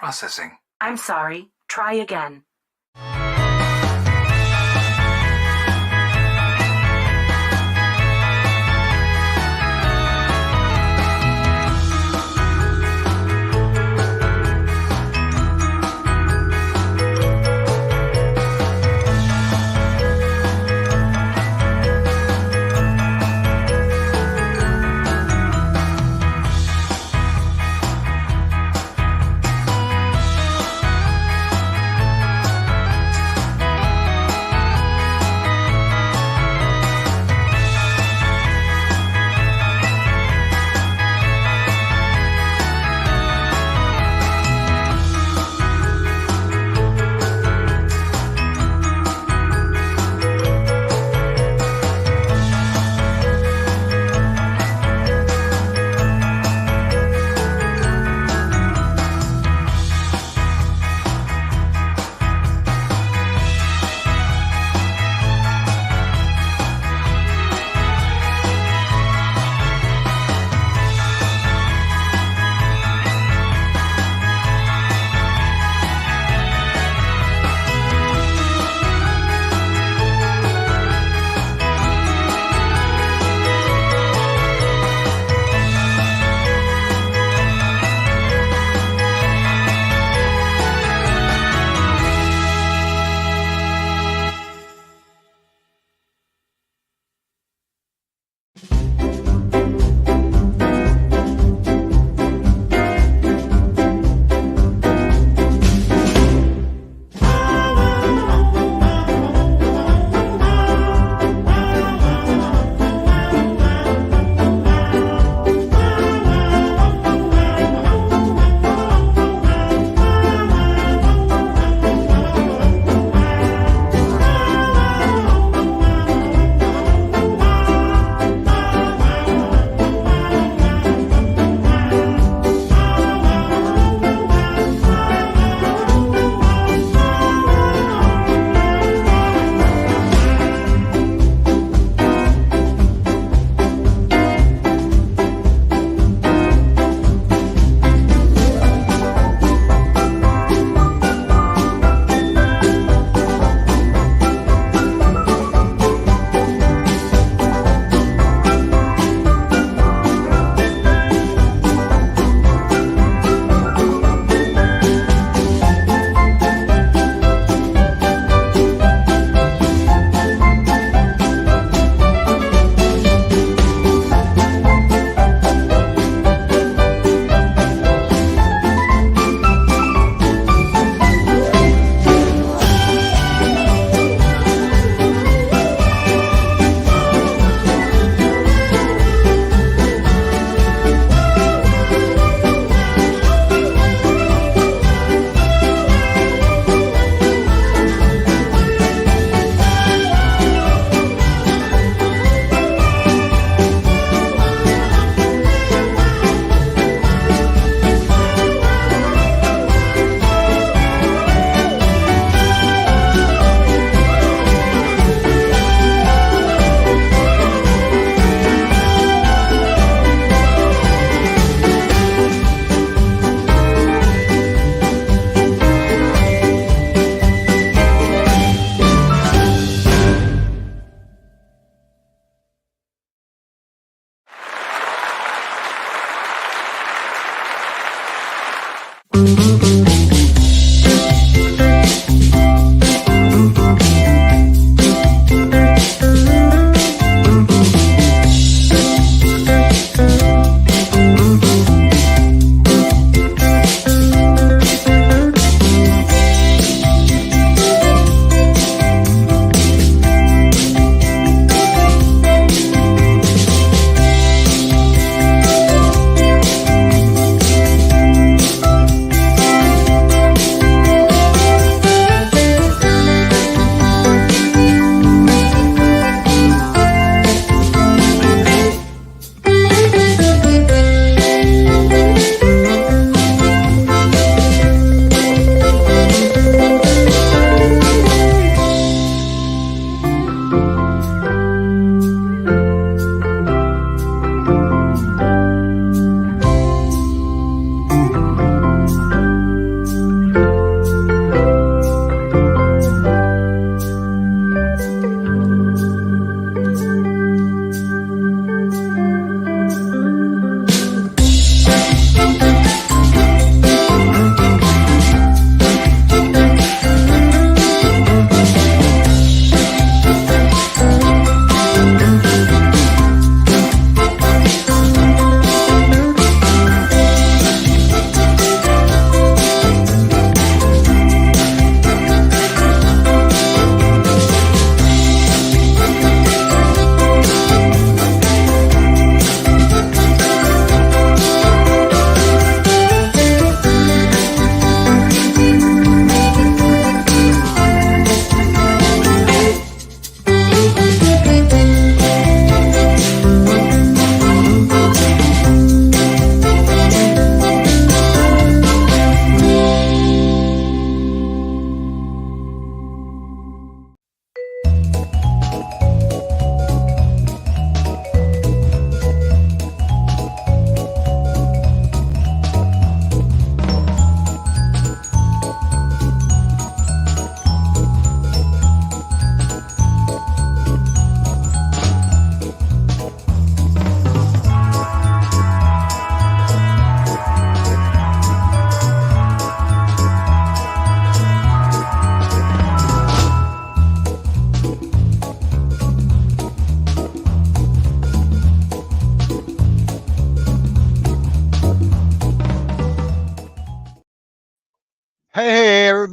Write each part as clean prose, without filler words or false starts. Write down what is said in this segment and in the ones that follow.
Processing. I'm sorry. Try again.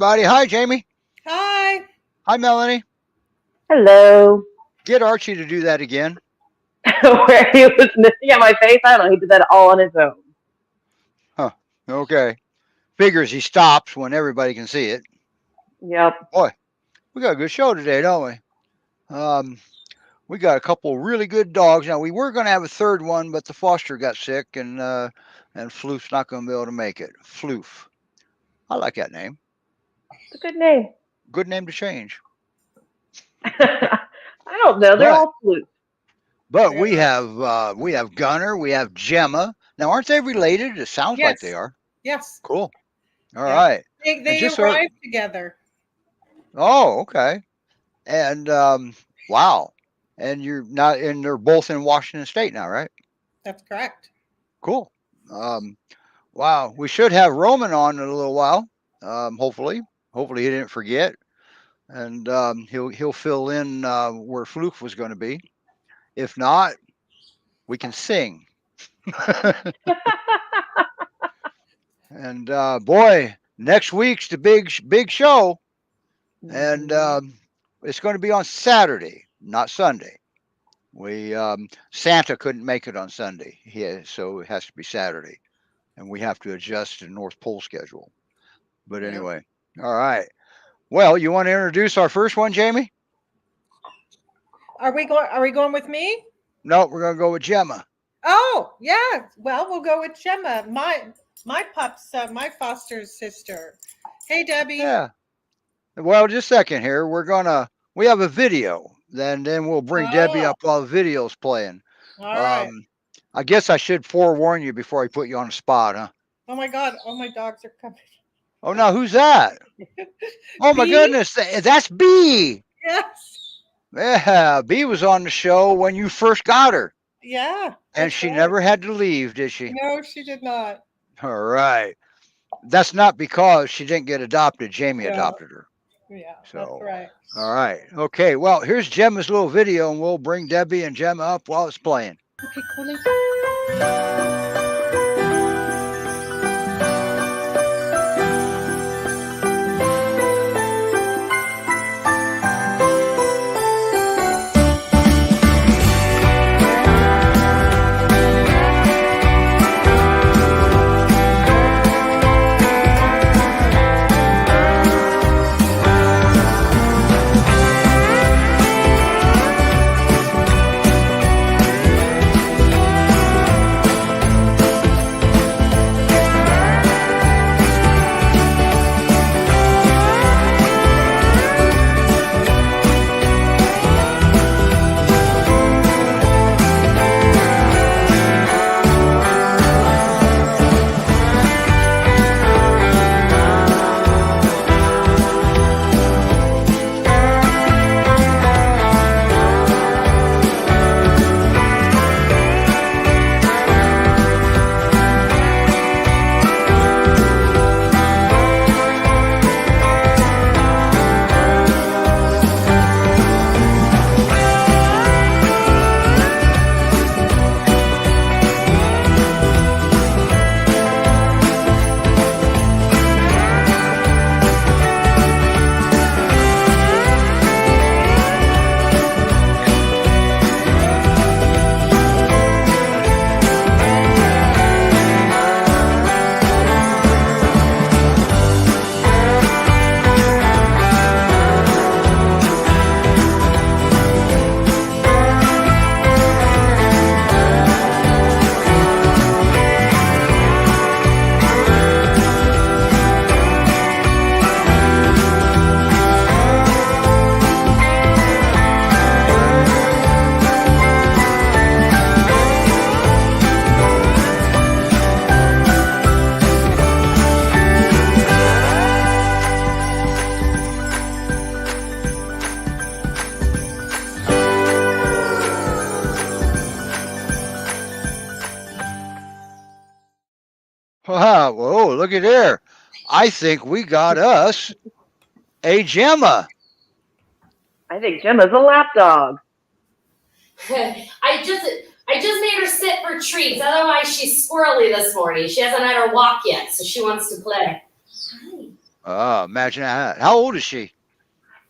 everybody. Hi, Jamie. Hi. Hi, Melanie. Hello. Get Archie to do that again. Where he was missing at my face, I don't know. He did that all on his own. Huh. Okay. Figures he stops when everybody can see it. Yep. Boy, we got a good show today, don't we? We got a couple really good dogs. Now we were going to have a third one, but the foster got sick, and Floof's not going to be able to make it. Floof. I like that name. It's a good name. Good name to change. I don't know. They're all flutes. But we have Gunner, we have Gemma. Now, aren't they related? It sounds like they are. Yes. Cool. All right. They arrived together. Oh, okay. And wow. And they're both in Washington State now, right? That's correct. Cool. Wow. We should have Roman on in a little while. Hopefully he didn't forget, and he'll fill in where Floof was going to be. If not, we can sing. And boy, next week's the big show, and it's going to be on Saturday, not Sunday. Santa couldn't make it on Sunday, so it has to be Saturday, and we have to adjust the North Pole schedule. But anyway, all right. Well, you want to introduce our first one, Jamie? Are we going with me? No, we're going to go with Gemma. Oh, yeah. Well, we'll go with Gemma. My pup's my foster sister. Hey, Debbie. Yeah. Well, just a second here. We have a video. Then we'll bring Debbie up while the video's playing. All right. I guess I should forewarn you before I put you on the spot, huh? Oh my God! Oh, my dogs are coming. Oh, now who's that? Oh my goodness, that's B. Yes. Yeah, B was on the show when you first got her. Yeah. And she never had to leave, did she? No, she did not. All right. That's not because she didn't get adopted. Jamie adopted her. Yeah, so, that's right. All right. Okay, well, here's Gemma's little video, and we'll bring Debbie and Gemma up while it's playing. Okay, cool. Wow, whoa, look at there. I think we got us a Gemma. I think Gemma's a lap dog. I just made her sit for treats. Otherwise, she's squirrely this morning. She hasn't had her walk yet, so she wants to play. Hi. Imagine that. How old is she?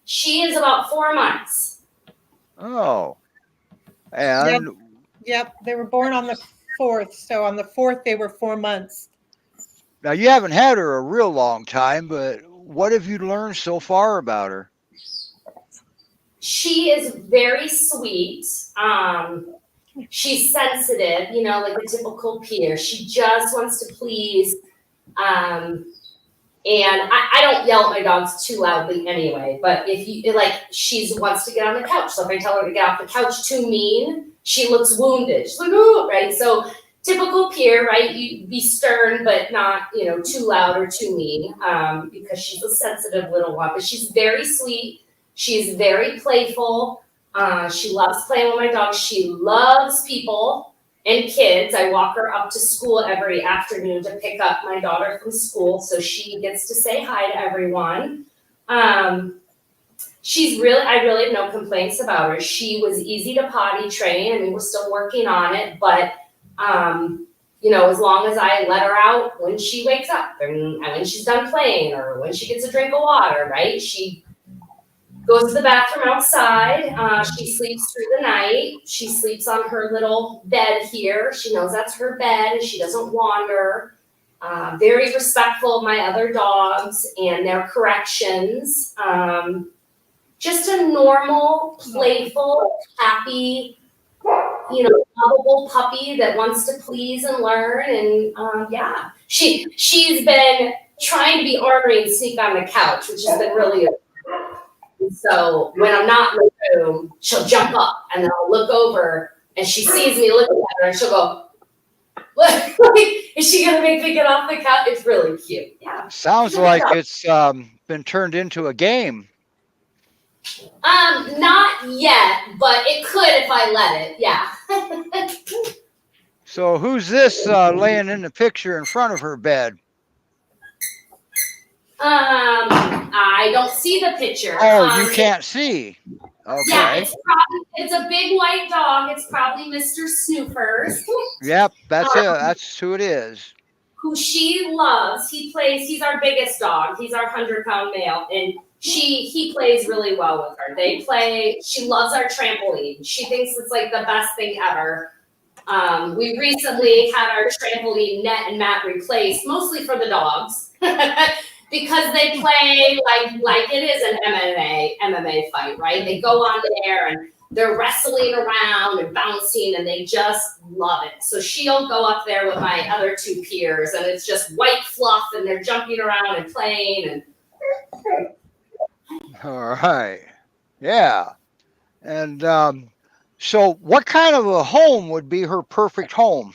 She is about 4 months. Oh, Yep. and Yep. They were born on the 4th. So on the 4th, they were 4 months. now you haven't had her a real long time, but what have you learned so far about her? She is very sweet. She's sensitive, like a typical peer. She just wants to please. And I don't yell at my dogs too loudly anyway, but if you like, she wants to get on the couch. So if I tell her to get off the couch too mean, she looks wounded. She's like, oh, right? So typical peer, right? You be stern, but not, too loud or too mean, because she's a sensitive little one. But she's very sweet. She's very playful. She loves playing with my dog. She loves people and kids. I walk her up to school every afternoon to pick up my daughter from school, so she gets to say hi to everyone. I really have no complaints about her. She was easy to potty train. I mean, we're still working on it, but as long as I let her out when she wakes up and when she's done playing or when she gets a drink of water, right? She goes to the bathroom outside. She sleeps through the night. She sleeps on her little bed here. She knows that's her bed and she doesn't wander. Very respectful of my other dogs and their corrections. Just a normal, playful, happy, lovable puppy that wants to please and learn. And yeah, she's been trying to be ornery and sneak on the couch, which has been really. So when I'm not in the room, she'll jump up and then I'll look over and she sees me looking at her and she'll go, "What? Is she gonna make me get off the couch?" It's really cute. Yeah. Sounds like it's been turned into a game. Not yet, but it could if I let it. Yeah. So who's this laying in the picture in front of her bed? I don't see the picture. Oh, you can't see. Yeah, Okay. it's a big white dog. It's probably Mr. Snoopers. Yep, that's it. That's who it is. Who she loves. He's our biggest dog. He's our 100-pound male. And he plays really well with her. She loves our trampoline. She thinks it's like the best thing ever. We recently had our trampoline net and mat replaced, mostly for the dogs. Because they play like it is an MMA fight, right? They go on there and they're wrestling around and bouncing and they just love it. So she'll go up there with my other two peers and it's just white fluff and they're jumping around and playing and All right. Yeah. And so what kind of a home would be her perfect home?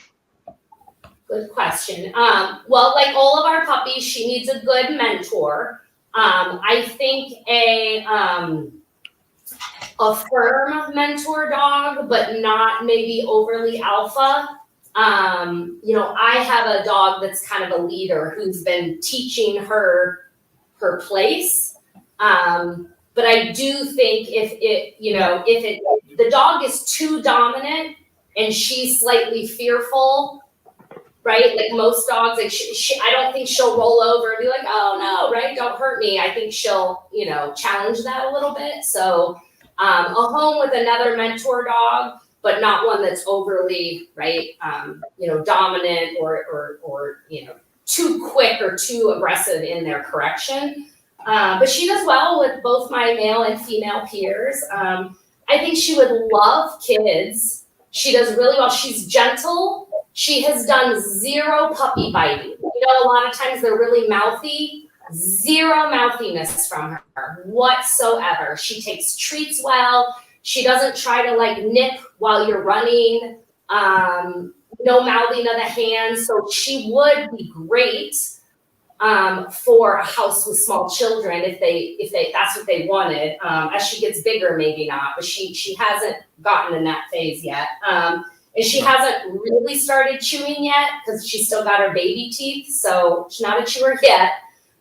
good question. Well, like all of our puppies, she needs a good mentor. I think a firm mentor dog, but not maybe overly alpha. I have a dog that's kind of a leader who's been teaching her place. But I do think if the dog is too dominant and she's slightly fearful, right? Like most dogs, like I don't think she'll roll over and be like, "Oh no, right? Don't hurt me." I think she'll, challenge that a little bit. So, a home with another mentor dog, but not one that's overly, right? Dominant or too quick or too aggressive in their correction. But she does well with both my male and female peers. I think she would love kids. She does really well. She's gentle. She has done zero puppy biting. A lot of times they're really mouthy. Zero mouthiness from her whatsoever. She takes treats well. She doesn't try to nip while you're running. No mouthing of the hands. So she would be great for a house with small children if they that's what they wanted. As she gets bigger, maybe not, but she hasn't gotten in that phase yet. And she hasn't really started chewing yet because she's still got her baby teeth, so she's not a chewer yet.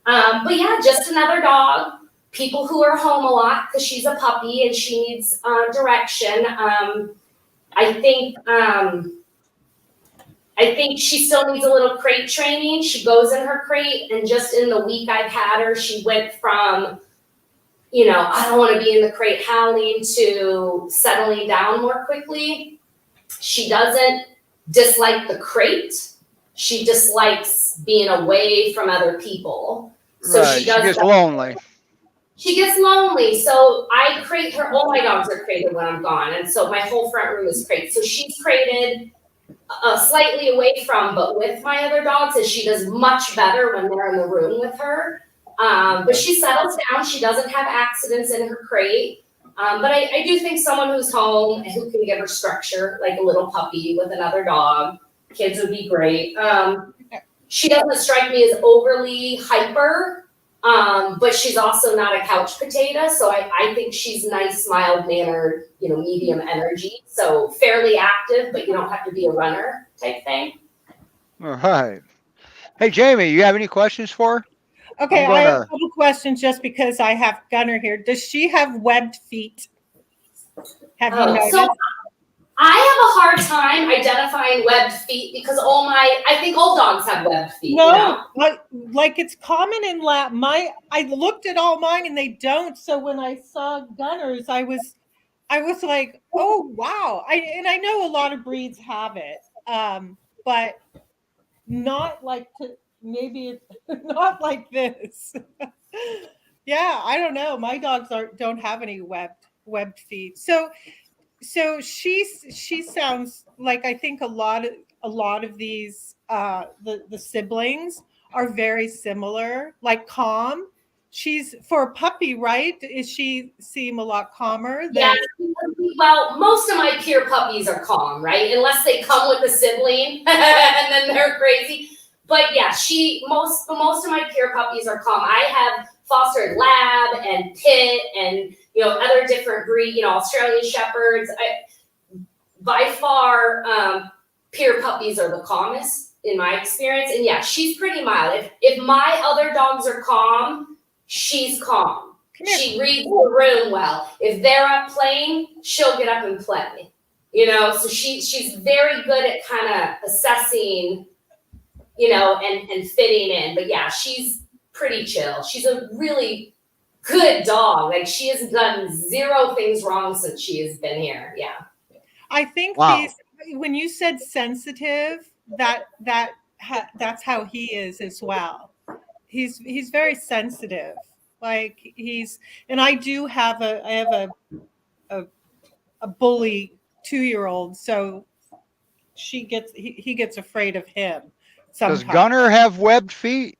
But yeah, just another dog. People who are home a lot because she's a puppy and she needs I think she still needs a little crate training. She goes in her crate, and just in the week I've had her, she went from, I don't want to be in the crate howling to settling down more quickly. She doesn't dislike the crate. She dislikes being away from other people. So right. She gets lonely. She gets lonely. So I crate her. All my dogs are crated when I'm gone. And so my whole front room is crated. So she's crated slightly away from, but with my other dogs, and she does much better when they're in the room with her. But she settles down. She doesn't have accidents in her crate. But I do think someone who's home and who can give her structure, like a little puppy with another dog, kids would be great. She doesn't strike me as overly hyper, but she's also not a couch potato. So I think she's nice, mild-mannered, medium energy. So fairly active, but you don't have to be a runner type thing. All right. Hey, Jamie, you have any questions for her? Okay, I have a couple questions just because I have Gunner here. Does she have webbed feet? Have you noticed? So I have a hard time identifying webbed feet because I think all dogs have webbed feet. No, like it's common in lab. I looked at all mine and they don't. So when I saw Gunner's, I was like, oh wow. I know a lot of breeds have it, but not like maybe not like this. Yeah, I don't know. My dogs don't have any webbed feet. So she sounds like, I think a lot of these the siblings are very similar, like calm. She's, for a puppy, right? Is she seem a lot calmer than? Yeah, well, most of my peer puppies are calm, right? Unless they come with a sibling and then they're crazy. But yeah, most of my peer puppies are calm. I have fostered lab and pit and other different breed, Australian shepherds. By far, peer puppies are the calmest in my experience. And yeah, she's pretty mild. If my other dogs are calm, she's calm. She reads the room well. If they're up playing, she'll get up and play. So she's very good at kind of assessing, and fitting in. But yeah, she's pretty chill. She's a really good dog. Like, she has done zero things wrong since she has been here. Yeah. I think when you said sensitive, that's how he is as well. He's very sensitive. Like and I have a bully 2-year-old, so he gets afraid of him sometimes. Does Gunner have webbed feet?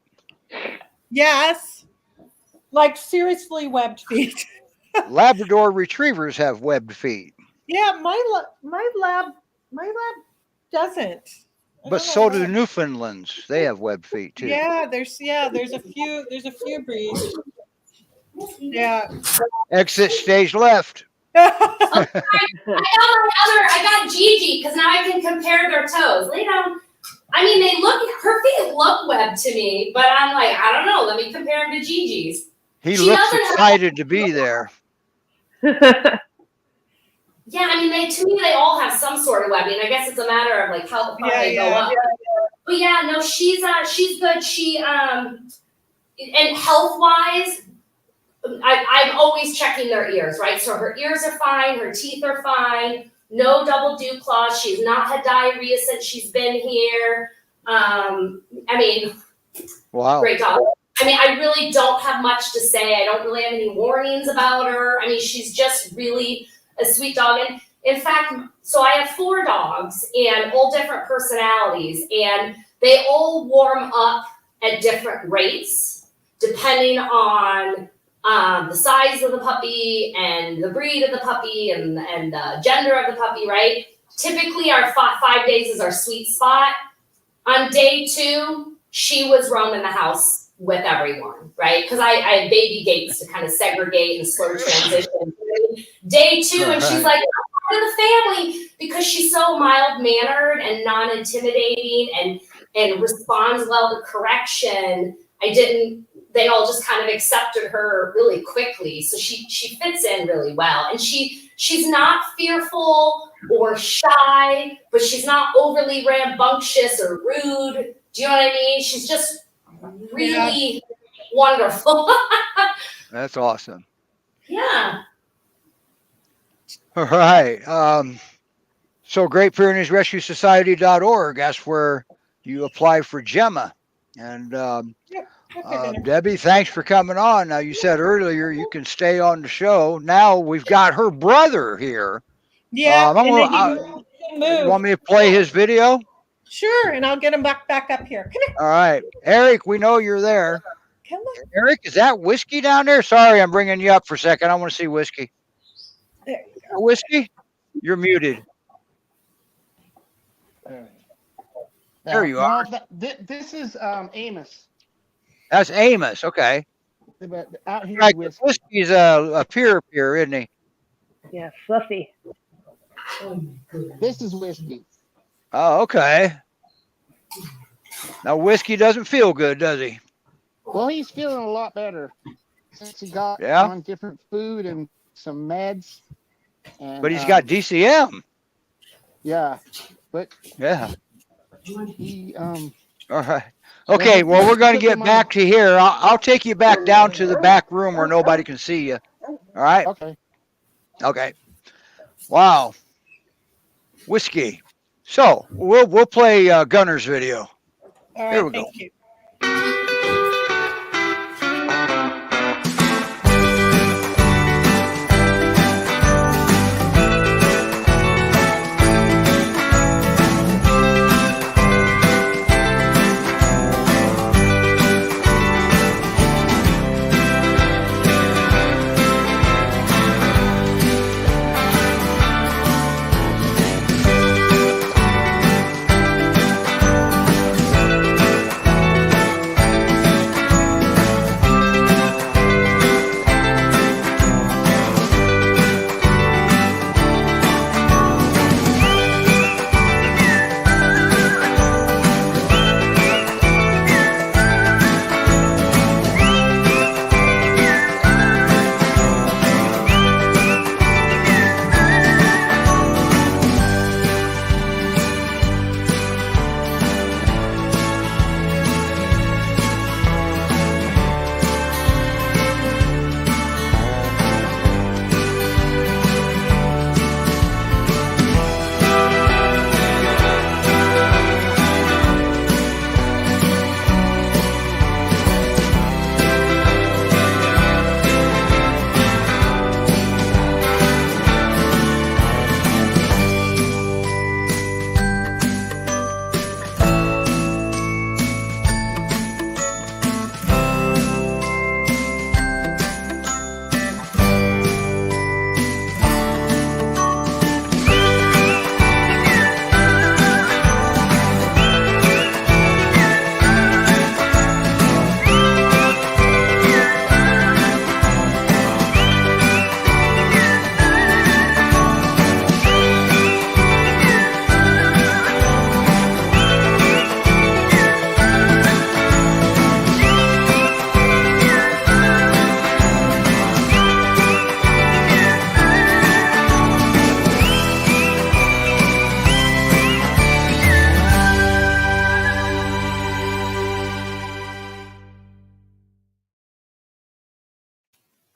Yes, like seriously webbed feet. Labrador retrievers have webbed feet. Yeah, my lab doesn't. But so do Newfoundlands. They have webbed feet too. Yeah, there's a few breeds. Yeah. Exit stage left. I got Gigi because now I can compare their toes. Lay down. I mean, her feet look webbed to me, but I'm like, I don't know. Let me compare them to Gigi's. He looks excited to be there. Yeah, I mean, to me, they all have some sort of webbing. I guess it's a matter of like how far they go up. But yeah, no, she's good. She and health wise, I'm always checking their ears, right? So her ears are fine, her teeth are fine, no double dew claws. She's not had diarrhea since she's been here. I mean, wow, great dog. I mean, I really don't have much to say. I don't really have any warnings about her. I mean, she's just really a sweet dog. And in fact, so I have 4 dogs and all different personalities, and they all warm up at different rates depending on the size of the puppy and the breed of the puppy and the gender of the puppy, right? Typically, our 5 days is our sweet spot. On day 2, she was roaming the house with everyone, right? Because I had baby gates to kind of segregate and slow transition. Day 2, and she's like, I'm part of the family because she's so mild-mannered and non-intimidating and responds well to correction. They all just kind of accepted her really quickly. So she fits in really well. And she's not fearful or shy, but she's not overly rambunctious or rude. Do you know what I mean? She's just really wonderful. That's awesome. Yeah. All right. So Great Pyrenees Rescue Society.org. That's where you apply for Gemma. And Debbie, thanks for coming on. Now, you said earlier you can stay on the show. Now we've got her brother here. Yeah, and then you moved. want me to play his video? Sure, and I'll get him back up here. Come here. All right. Eric, we know you're there. Come on. Eric, is that Whiskey down there? Sorry, I'm bringing you up for a second. I want to see Whiskey. There. Whiskey, you're muted. There you are. This is Amos. That's Amos. Okay. But out here, Right, with Whiskey's a peer, isn't he? Yeah, fluffy. this is Whiskey. Oh, okay. Now Whiskey doesn't feel good, does he? Well, he's feeling a lot better since he got Yeah. on different food and some meds. And, But he's got DCM. yeah, but Yeah. he All right. Okay. Well, we're going to get back to here. I'll take you back down to the back room where nobody can see you. All right. okay. Okay. Wow. Whiskey. So we'll play Gunner's video. All right, Here we go. thank you.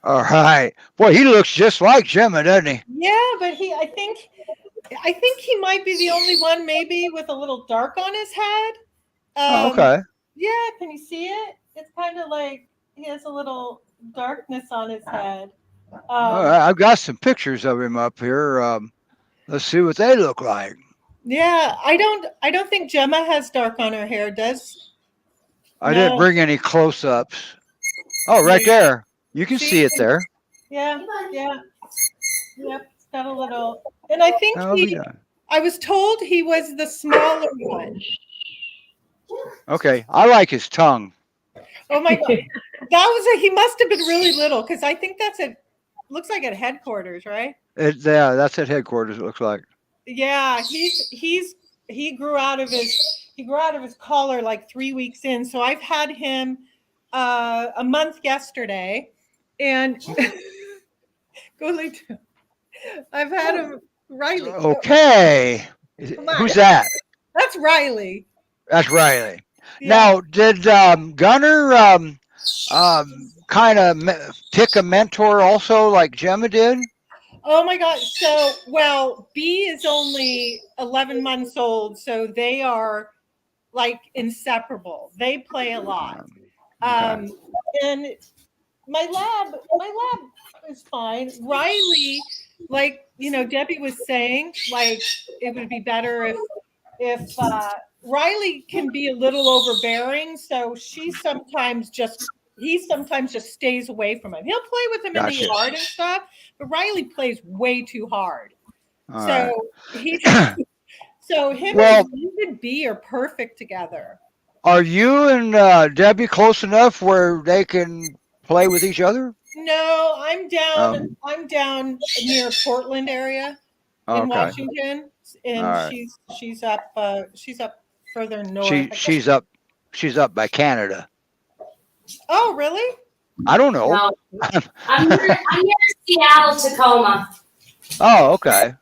All right. Boy, he looks just like Gemma, doesn't he? Yeah, but I think he might be the only one maybe with a little dark on his head. Oh, okay. Yeah, can you see it? It's kind of like he has a little darkness on his head. All right. I've got some pictures of him up here. Let's see what they look like. Yeah, I don't think Gemma has dark on her hair, does? I didn't bring any close-ups. Oh, right there. You can see it there. Yeah, yeah. Yep, it's got a little. And I think I was told he was the smaller one. Okay. I like his tongue. Oh my God. He must have been really little because I think looks like at headquarters, right? Yeah, that's at headquarters, it looks like. Yeah, he grew out of his collar like 3 weeks in. So I've had him a month yesterday, and go later. I've had him Riley. Okay. Come on. Who's that? That's Riley. That's Riley. Yeah. Now, did Gunner kind of pick a mentor also like Gemma did? Oh my God. So, well, B is only 11 months old, so they are like inseparable. They play a lot. Okay. Um, and my lab is fine. Riley, like Debbie was saying, like it would be better if Riley can be a little overbearing, so he sometimes just stays away from him. He'll play with him in the Gotcha. yard and stuff, but Riley plays way too hard. All So right. he so him Well, and you and B are perfect together. are you and Debbie close enough where they can play with each other? No, I'm down. Um, I'm down near Portland area in okay. Washington, All and right. she's up further north. She she's up she's up by Canada. Oh, really? I don't know. No, I'm near Seattle, Tacoma. Oh, okay.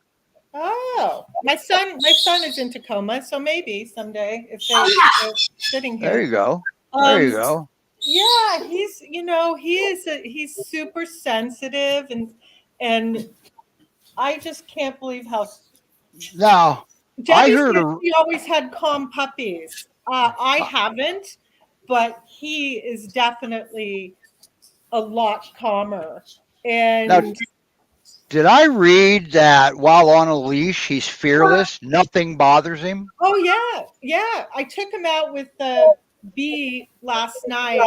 Oh, my son is in Tacoma, so maybe someday if Oh yeah. they're sitting There here. you go. There you Um, go. yeah, he's super sensitive and I just can't believe how Now, I Debbie heard said a she always had calm puppies. I uh, haven't, but he is definitely a lot calmer. now. And Did I read that while on a leash he's fearless? Nothing bothers him. oh yeah, yeah. I took him out with the bee last night,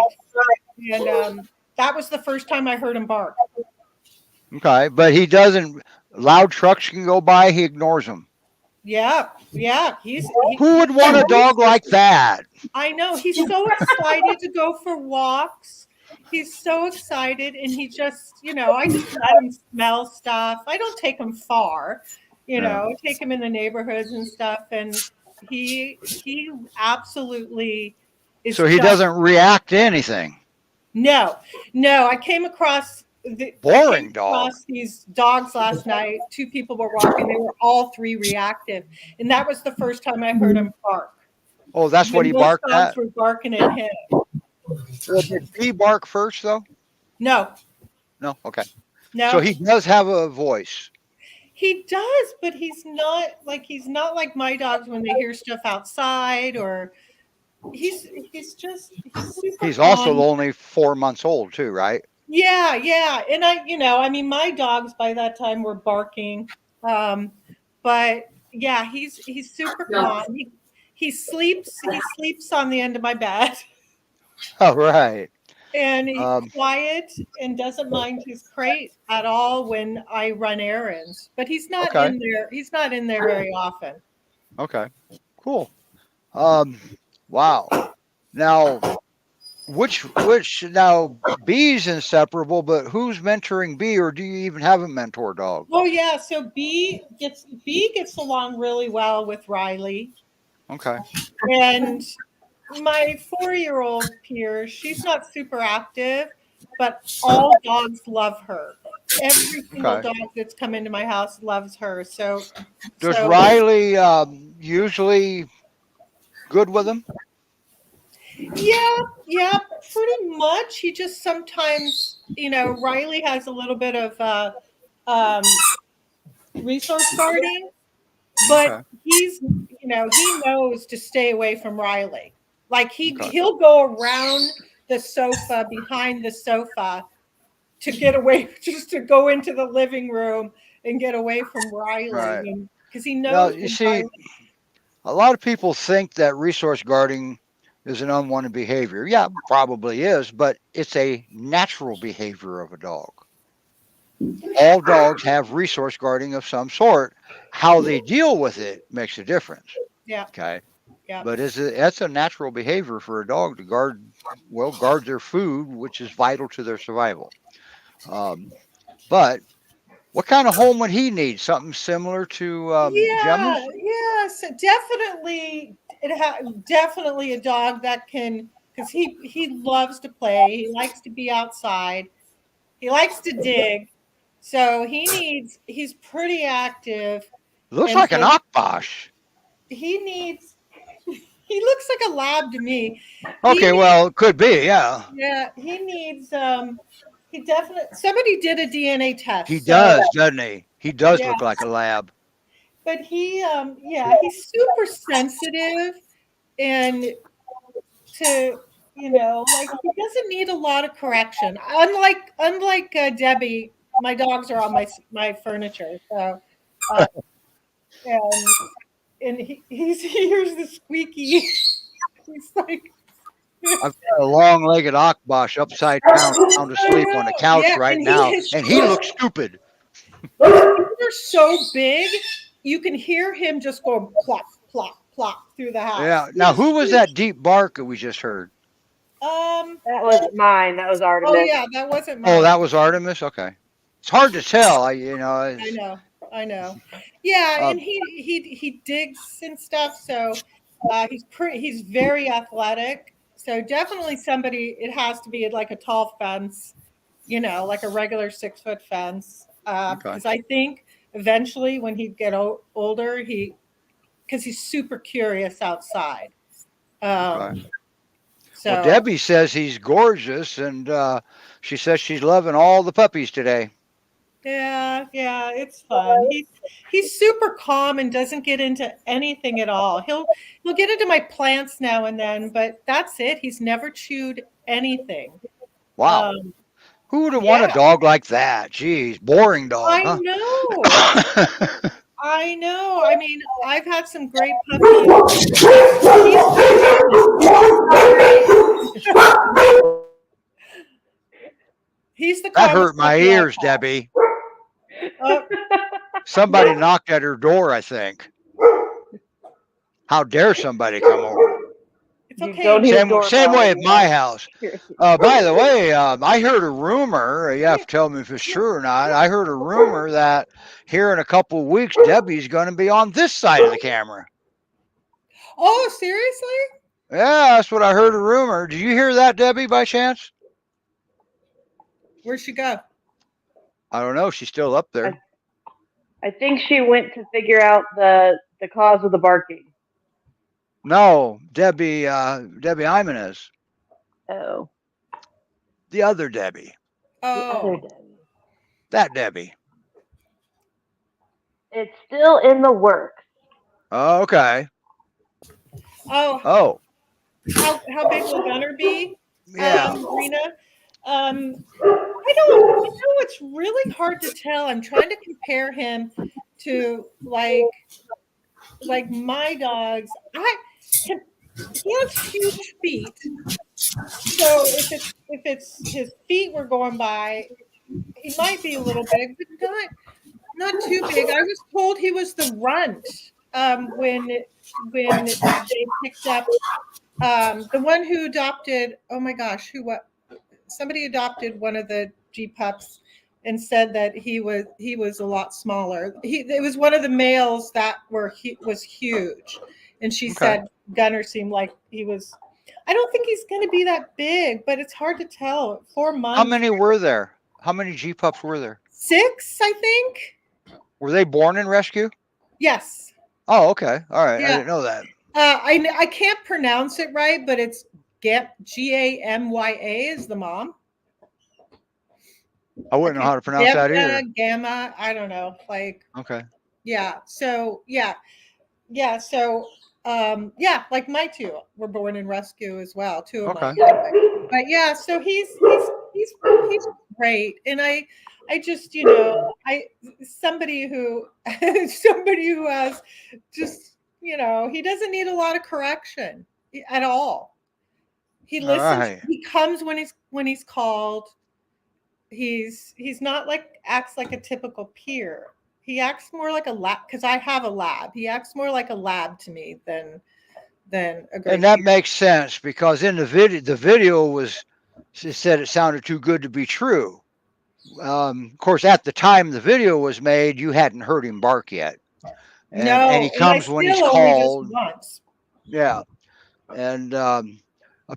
and that was the first time I heard him bark. Okay, but he doesn't. Loud trucks can go by. He ignores them. Yeah, yeah. Who would want a dog like that? I know he's so excited to go for walks. He's so excited, and I just let him smell stuff. I don't take him far, Yeah. I take him in the neighborhoods and stuff, and he absolutely is So he just doesn't react to anything. no, no. I came Boring dog. across these dogs last night. Two people were walking. They were all three reactive, and that was the first time I heard him bark. Oh, that's what And he most barked dogs at. were barking at him. Well, did he bark first though? No, No. Okay. So no, he does have a voice. he does, but he's not like my dogs when they hear stuff outside or he's super He's also calm. only 4 months old too, right? Yeah, yeah, and I mean, my dogs by that time were barking, um, but yeah, he's super No. calm. He sleeps on the end of my bed, All right. and he's Um, quiet and doesn't mind his crate at all when I run errands. But he's not okay. in there. He's not in there very often. Okay. Cool. Um, wow. Now, which now B's inseparable, but who's mentoring B, or do you even have a mentor dog? Oh yeah, so B gets along really well with Riley, Okay. and my 4-year-old here, she's not super active, but all dogs love her. Every single Okay. dog that's come into my house loves her. So, Does so Riley usually good with him? yeah, yeah, pretty much. He just sometimes, Riley has a little bit of um, resource guarding, but Okay. he knows to stay away from Riley. Like Okay. he'll go around the sofa, behind the sofa, to get away, just to go into the living room and get away from Riley, Right. and because he Now, knows you when see, Riley. a lot of people think that resource guarding is an unwanted behavior. Yeah, probably is, but it's a natural behavior of a dog. All dogs have resource guarding of some sort. How they deal with it makes a difference. Yeah, Okay. yeah, But that's a natural behavior for a dog to guard their food, which is vital to their survival. Um, but what kind of home would he need? Something similar to yeah, Gemma's? yeah. So definitely a dog that can, because he loves to play. He likes to be outside. He likes to dig. So he's pretty active, Looks and like so an Akbash. he needs. He looks like a lab to me. He Okay, needs, well, it could be, yeah. yeah, he needs. He definitely. Somebody did a DNA He test, so does, doesn't he? He does yeah. look like a lab. But yeah, he's super sensitive, and to like he doesn't need a lot of correction. Unlike Debbie, my dogs are on my furniture, so uh, and he hears the squeaky. He's like, I've got a long-legged Akbash upside down, sound I asleep on the know, couch yeah, right and now, his and he looks stupid. they're so big, you can hear him just going plop, plop, plop through the Yeah. house. Now, who was that deep bark that we just heard? Um, That was mine. That was oh Artemis. yeah, that wasn't Oh, that mine. was Artemis. Okay. It's hard to tell. I know, I know. Yeah, and Um, he digs and stuff. So he's very athletic. So definitely somebody. It has to be like a tall fence, like a regular 6 foot fence. okay. Because I think eventually when he'd get older, because he's super curious outside. Okay. Um, Well, so Debbie says he's gorgeous, and she says she's loving all the puppies today. yeah, it's fun. He's super calm and doesn't get into anything at all. He'll get into my plants now and then, but that's it. He's never chewed anything. Wow. Um, Who would have want a yeah, dog like that? Geez, boring dog, I huh? know. I know. I mean, I've had some great puppies. He's he's the That calmest hurt my puppy I've ears, Debbie. had. Somebody knocked at her door, I think. How dare somebody come over? It's You okay. don't need a Same doorbell way when at you my have house. security. By the way, I heard a rumor. You have to tell me if it's true or not. I heard a rumor that here in a couple of weeks, Debbie's going to be on this side of the camera. Oh, seriously? Yeah, that's what I heard a rumor. Did you hear that, Debbie, by chance? Where'd she go? I don't know. She's still up there. I think she went to figure out the cause of the barking. No, Debbie Imanez. Oh, The other Debbie. the other Oh, Debbie. That Debbie. It's still in the works. Oh, okay. oh, Oh, how big will Gunner be? yeah. Rena? I don't. It's really hard to tell. I'm trying to compare him to like my dogs. He has huge feet. So if it's his feet were going by, he might be a little big, but not too big. I was told he was the runt when they picked up the one who adopted. Oh my gosh, somebody adopted one of the G pups and said that he was a lot smaller. It was one of the males that was huge, and she Okay. said Gunner seemed like he was. I don't think he's going to be that big, but it's hard to tell. 4 months, How many were there? How many G pups were there? 6, I think. Were they born in rescue? Yes. Oh, okay. All right. I Yeah. didn't know that. I can't pronounce it right, but it's Gamya is the mom. I wouldn't know how to pronounce that either. Gamma, I don't know. Okay. Yeah. So like my two were born in rescue as well. Two of Okay. mine. But yeah, so he's great. And I just, somebody who has just, he doesn't need a lot of correction at all. He All listens, right. he comes when he's called. He's not acts like a typical peer. He acts more like a lab because I have a lab. He acts more like a lab to me than a great And that peer. makes sense because in the video was, it said it sounded too good to be true. Of course, at the time the video was made, you hadn't heard him bark yet. And he No, and I comes when he's still only just called. once. Yeah. And a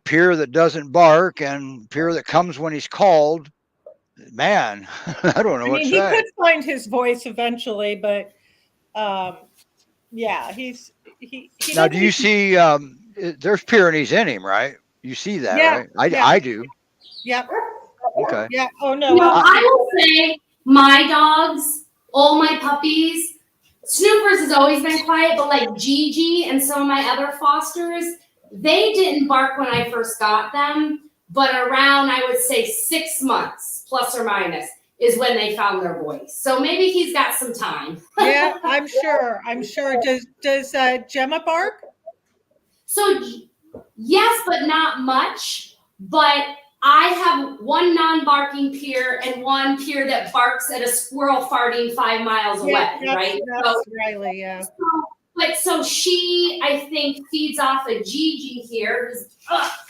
peer that doesn't bark and a peer that comes when he's called. man, I don't know I what to mean, he say. could find his voice eventually, but um, yeah, he Now, do doesn't you even. see? There's Pyrenees in him, right? You see that, Yeah, right? I yeah, I do. yep, Okay. yeah. Oh You no, know, I, I will say my dogs, all my puppies, Snoopers has always been quiet, but like Gigi and some of my other fosters, they didn't bark when I first got them, but around I would say 6 months, plus or minus, is when they found their voice. So maybe he's got some time. yeah, I'm sure. I'm sure. Does Gemma bark? So yes, but not much. But I have one non-barking peer and one peer that barks at a squirrel farting 5 miles Yeah, away, right? So, that's Riley. Yeah. but so she, I think, feeds off of Gigi here,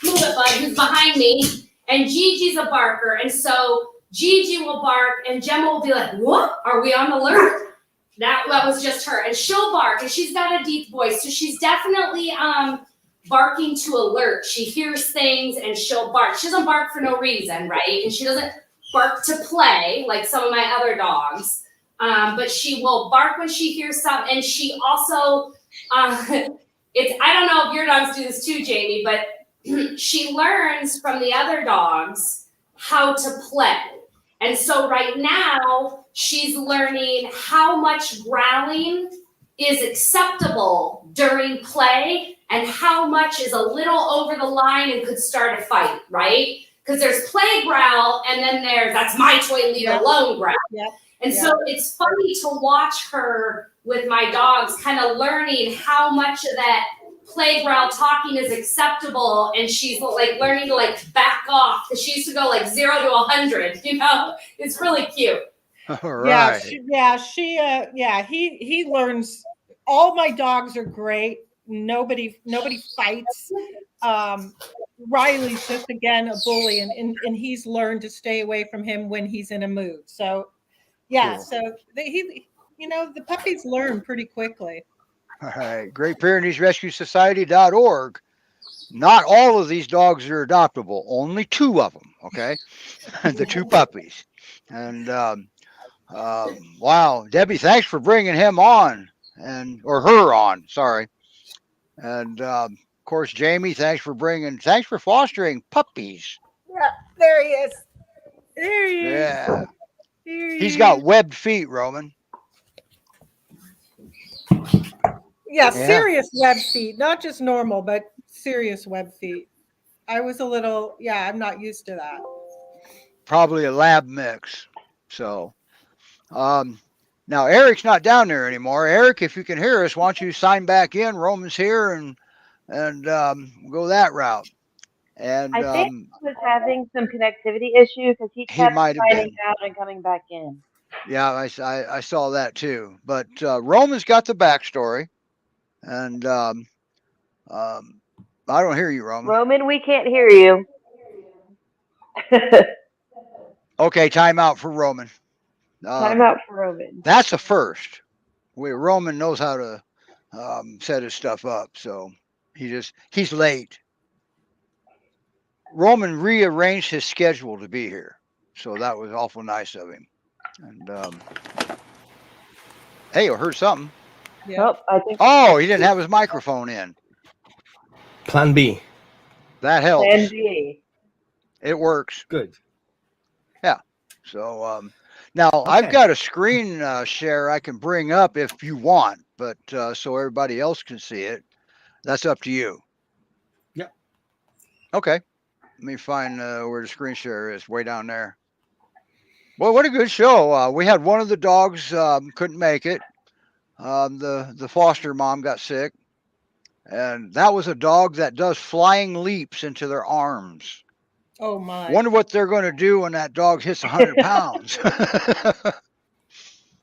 who's move it, bud, who's behind me, and Gigi's a barker, and so Gigi will bark, and Gemma will be like, "What? Are we on alert?" That was just her, and she'll bark, and she's got a deep voice, so she's definitely barking to alert. She hears things and she'll bark. She doesn't bark for no reason, right? And she doesn't bark to play like some of my other dogs. But she will bark when she hears something. And she also, I don't know if your dogs do this too, Jamie, but she learns from the other dogs how to play. And so right now, she's learning how much growling is acceptable during play and how much is a little over the line and could start a fight, right? Because there's play growl and then there's that's my toy, leave it alone growl. Yeah. And so it's funny to watch her with my dogs kind of learning how much of that play growl talking is acceptable, and she's like learning to like back off because she used to go like 0 to 100, it's really cute. all Yeah, right. he learns. All my dogs are great. Nobody fights. Um, Riley's just again a bully, and he's learned to stay away from him when he's in a mood. So yeah, Cool. so the puppies learn pretty quickly. All right. Great Pyrenees Rescue Society.org. Not all of these dogs are adoptable. Only two of them. Okay. The two puppies. And wow, Debbie, thanks for bringing him on or her on. Sorry. And of course, Jamie, thanks for fostering puppies. Yeah, there he is. There he is. Yeah. There He's he got is. webbed feet, Roman. Yeah, Yeah. serious web feet, not just normal, but serious web feet. I was a little, yeah, I'm not used to that. Probably a lab mix. So, um, now Eric's not down there anymore. Eric, if you can hear us, why don't you sign back in? Roman's here, and go that route. And I think he was having some connectivity issue because he he kept might have signing been. out and coming back in. Yeah, I saw that too. But Roman's got the backstory, and um, I don't hear you, Roman. Roman, we can't hear you. Okay, time out for Roman. Time out for Roman. That's a first. Roman knows how to set his stuff up, so he's late. Roman rearranged his schedule to be here, so that was awful nice of him. And hey, I heard something. Yeah. Oh, I think. Oh, he didn't have his microphone in. Plan B. That helps. Plan B. It works. Good. Yeah. So now I've got a screen share I can bring up if you want, but so everybody else can see it. That's up to you. Yeah. Okay. Let me find where the screen share is. Way down there. Well, what a good show. We had one of the dogs couldn't make it. The foster mom got sick, and that was a dog that does flying leaps into their arms. Oh my. Wonder what they're going to do when that dog hits 100 pounds.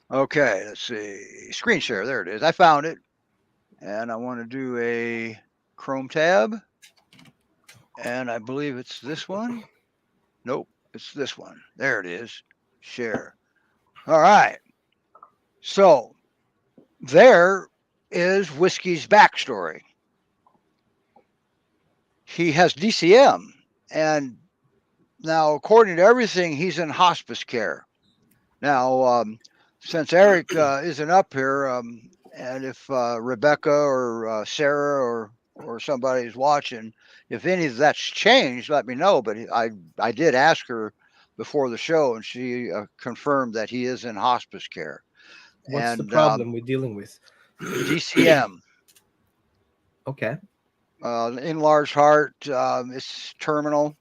Okay, let's see. Screen share. There it is. I found it. And I want to do a Chrome tab. And I believe it's this one. Nope, it's this one. There it is. Share. All right. So there is Whiskey's backstory. He has DCM. And now, according to everything, he's in hospice care. Now, since Eric isn't up here, and if Rebecca or Sarah or somebody's watching, if any of that's changed, let me know. But I did ask her before the show, and she confirmed that he is in hospice care. What's the And problem we're dealing with? DCM, Okay. enlarged heart, it's terminal.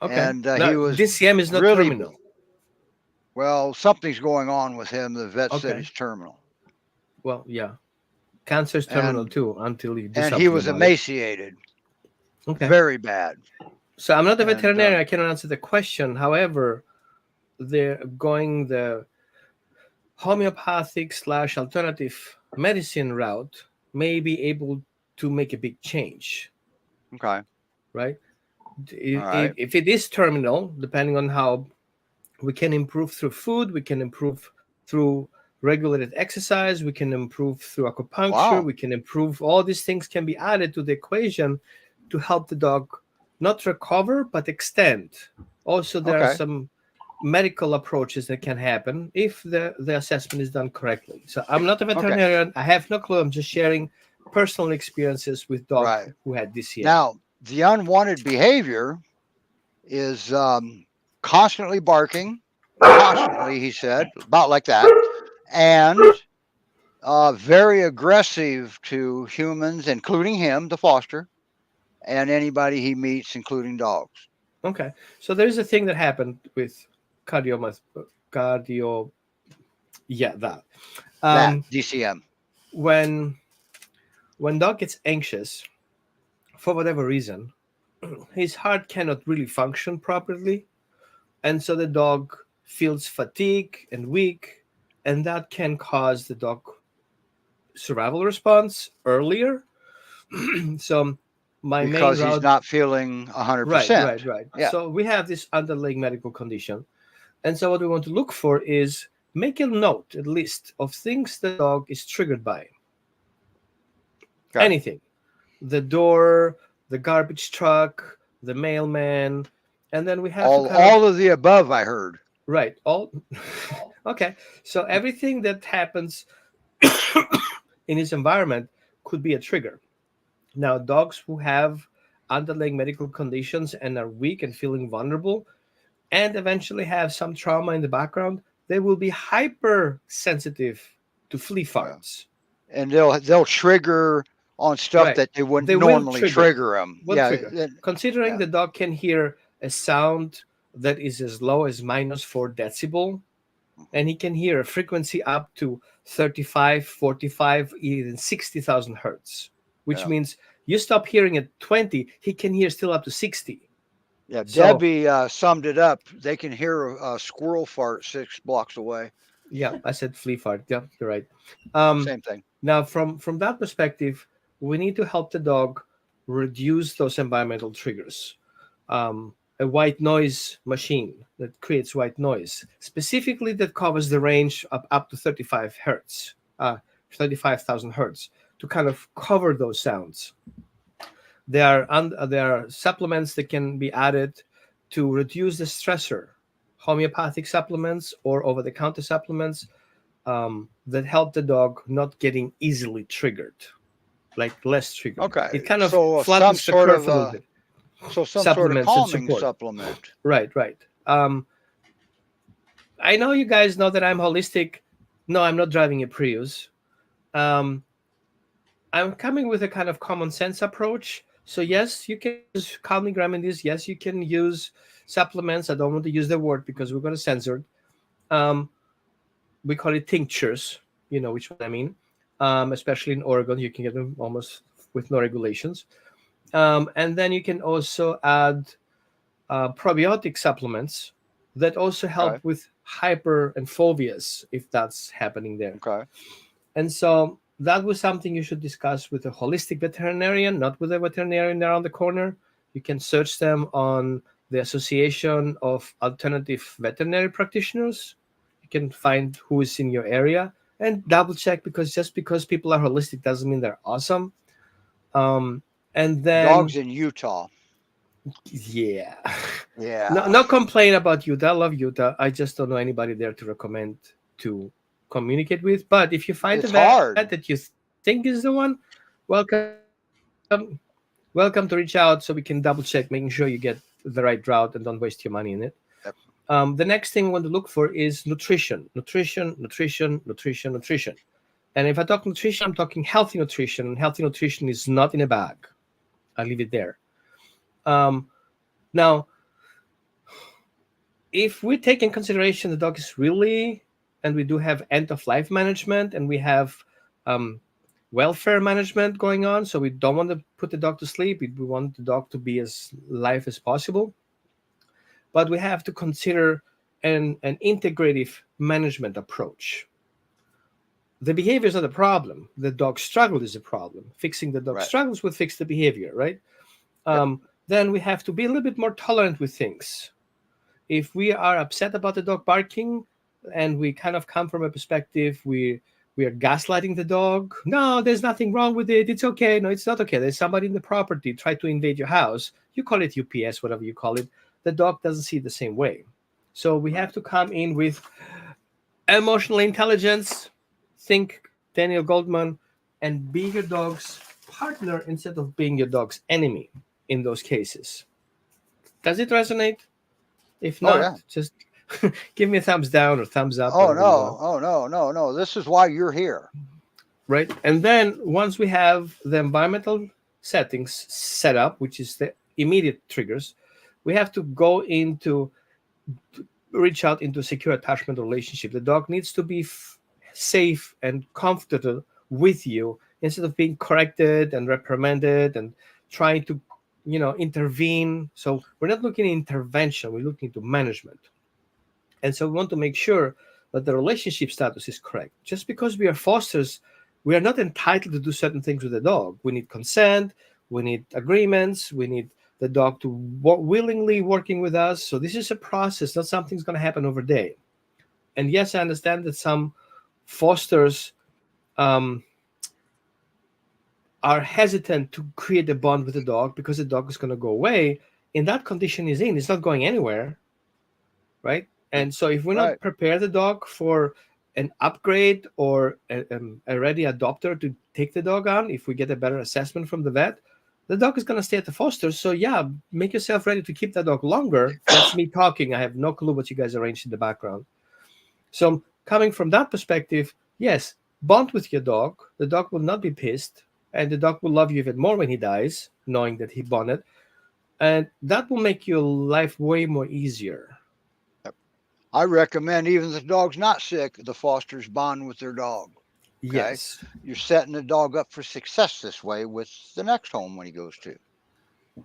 Okay. And Now, he was DCM is not really terminal. well. Something's going on with him. The vet said Okay. it's terminal, Well, yeah. Cancer is terminal and too until you do and he something was about it. emaciated, Okay. very bad. So I'm not a And veterinarian. I cannot answer the question. However, they're going the homeopathic / alternative medicine route may be able to make a big change, okay, right? all right. If it is terminal, depending on how we can improve through food, we can improve through regulated exercise, we can improve through acupuncture, Wow. we can improve. All these things can be added to the equation to help the dog not recover but extend. Also, there are Okay. some medical approaches that can happen if the assessment is done correctly. So I'm not a Okay. veterinarian. I have no clue. I'm just sharing personal experiences with dogs Right. who had DCM. Now, the unwanted behavior is constantly barking, constantly, he said, about like that, and very aggressive to humans, including him, the foster, and anybody he meets, including dogs. Okay. So there's a thing that happened with cardio. Yeah, that. That Um, DCM. when dog gets anxious for whatever reason, his heart cannot really function properly, and so the dog feels fatigue and weak, and that can cause the dog survival response earlier. So my main Because he's route, not feeling right, 100%. right, right. Yeah. So we have this underlying medical condition, and so what we want to look for is make a note at least of things the dog is triggered by. Okay. Anything, the door, the garbage truck, the mailman, and then we have to kind All of the above, I heard. right, all okay. So everything that happens in his environment could be a trigger. Now, dogs who have underlying medical conditions and are weak and feeling vulnerable and eventually have some trauma in the background, they will be hypersensitive to flea Yeah. farts. And they'll trigger on stuff Right. that they wouldn't They will normally trigger. trigger them. Will Yeah. trigger. Considering Yeah. the dog can hear a sound that is as low as -4 decibel, and he can hear a frequency up to 35, 45, even 60,000 hertz, which Yeah. means you stop hearing at 20, he can hear still up to 60. Yeah. So, Debbie summed it up. They can hear a squirrel fart 6 blocks away. yeah, I said flea fart. Yeah, you're right. Same thing. Now, from that perspective, we need to help the dog reduce those environmental triggers. A white noise machine that creates white noise, specifically that covers the range up to 35 hertz, 35,000 hertz, to kind of cover those sounds. There are supplements that can be added to reduce the stressor, homeopathic supplements or over-the-counter supplements that help the dog not getting easily triggered, like less triggered. Okay. It kind of So flattens the curve a little bit. some sort of Supplements and calming support. supplement. Right. I know you guys know that I'm holistic. No, I'm not driving a Prius. I'm coming with a kind of common sense approach. So yes, you can use calming remedies. Yes, you can use supplements. I don't want to use the word because we're going to censor it. We call it tinctures. You know which one I mean. Especially in Oregon, you can get them almost with no regulations. And then you can also add probiotic supplements that also help Okay. with hyper and phobias if that's happening there. Okay. And so that was something you should discuss with a holistic veterinarian, not with a veterinarian around the corner. You can search them on the Association of Alternative Veterinary Practitioners. You can find who is in your area and double check, because just because people are holistic doesn't mean they're awesome. And then Dogs in Utah. Yeah. Yeah. No complaint about Utah. I love Utah. I just don't know anybody there to recommend to communicate with. But if you find a It's vet hard. that you think is the one, welcome to reach out so we can double check, making sure you get the right route and don't waste your money in it. Yep. The next thing we want to look for is nutrition. And if I talk nutrition, I'm talking healthy nutrition. And healthy nutrition is not in a bag. I'll leave it there. Um, Now, if we take in consideration the dog is really, and we do have end of life management and we have um, welfare management going on, so we don't want to put the dog to sleep. We want the dog to be as live as possible, but we have to consider an integrative management approach. The behavior is not a problem. The dog struggle is a problem. Fixing the dog Right. struggles will fix the behavior, right? Yep. Then we have to be a little bit more tolerant with things. If we are upset about the dog barking and we kind of come from a perspective we are gaslighting the dog, no, there's nothing wrong with it, it's okay, no, it's not okay, there's somebody in the property try to invade your house, you call it UPS, whatever you call it, the dog doesn't see it the same way. So we have to come in with emotional intelligence, think Daniel Goldman, and be your dog's partner instead of being your dog's enemy in those cases. Does it resonate? If Oh yeah. not, just give me a thumbs down or thumbs up, Oh whatever you no. want. Oh no. No. No. This is why you're here. Right? And then once we have the environmental settings set up, which is the immediate triggers, we have to go into reach out into a secure attachment relationship. The dog needs to be safe and comfortable with you instead of being corrected and reprimanded and trying to intervene. So we're not looking at intervention, we're looking to management. And so we want to make sure that the relationship status is correct. Just because we are fosters, we are not entitled to do certain things with the dog. We need consent, we need agreements, we need the dog to willingly working with us. So this is a process, not something's going to happen over day. And yes, I understand that some fosters um, are hesitant to create a bond with the dog because the dog is going to go away. In that condition he's in, it's not going anywhere, right? And so if we're Right. not prepare the dog for an upgrade or a ready adopter to take the dog on, if we get a better assessment from the vet, the dog is going to stay at the foster. So yeah, make yourself ready to keep that dog longer. That's me talking. I have no clue what you guys arranged in the background. So coming from that perspective, yes, bond with your dog. The dog will not be pissed, and the dog will love you even more when he dies, knowing that he bonded. And that will make your life way more easier. I recommend even if the dog's not sick, the fosters bond with their dog. Okay. Yes. You're setting the dog up for success this way with the next home when he goes to.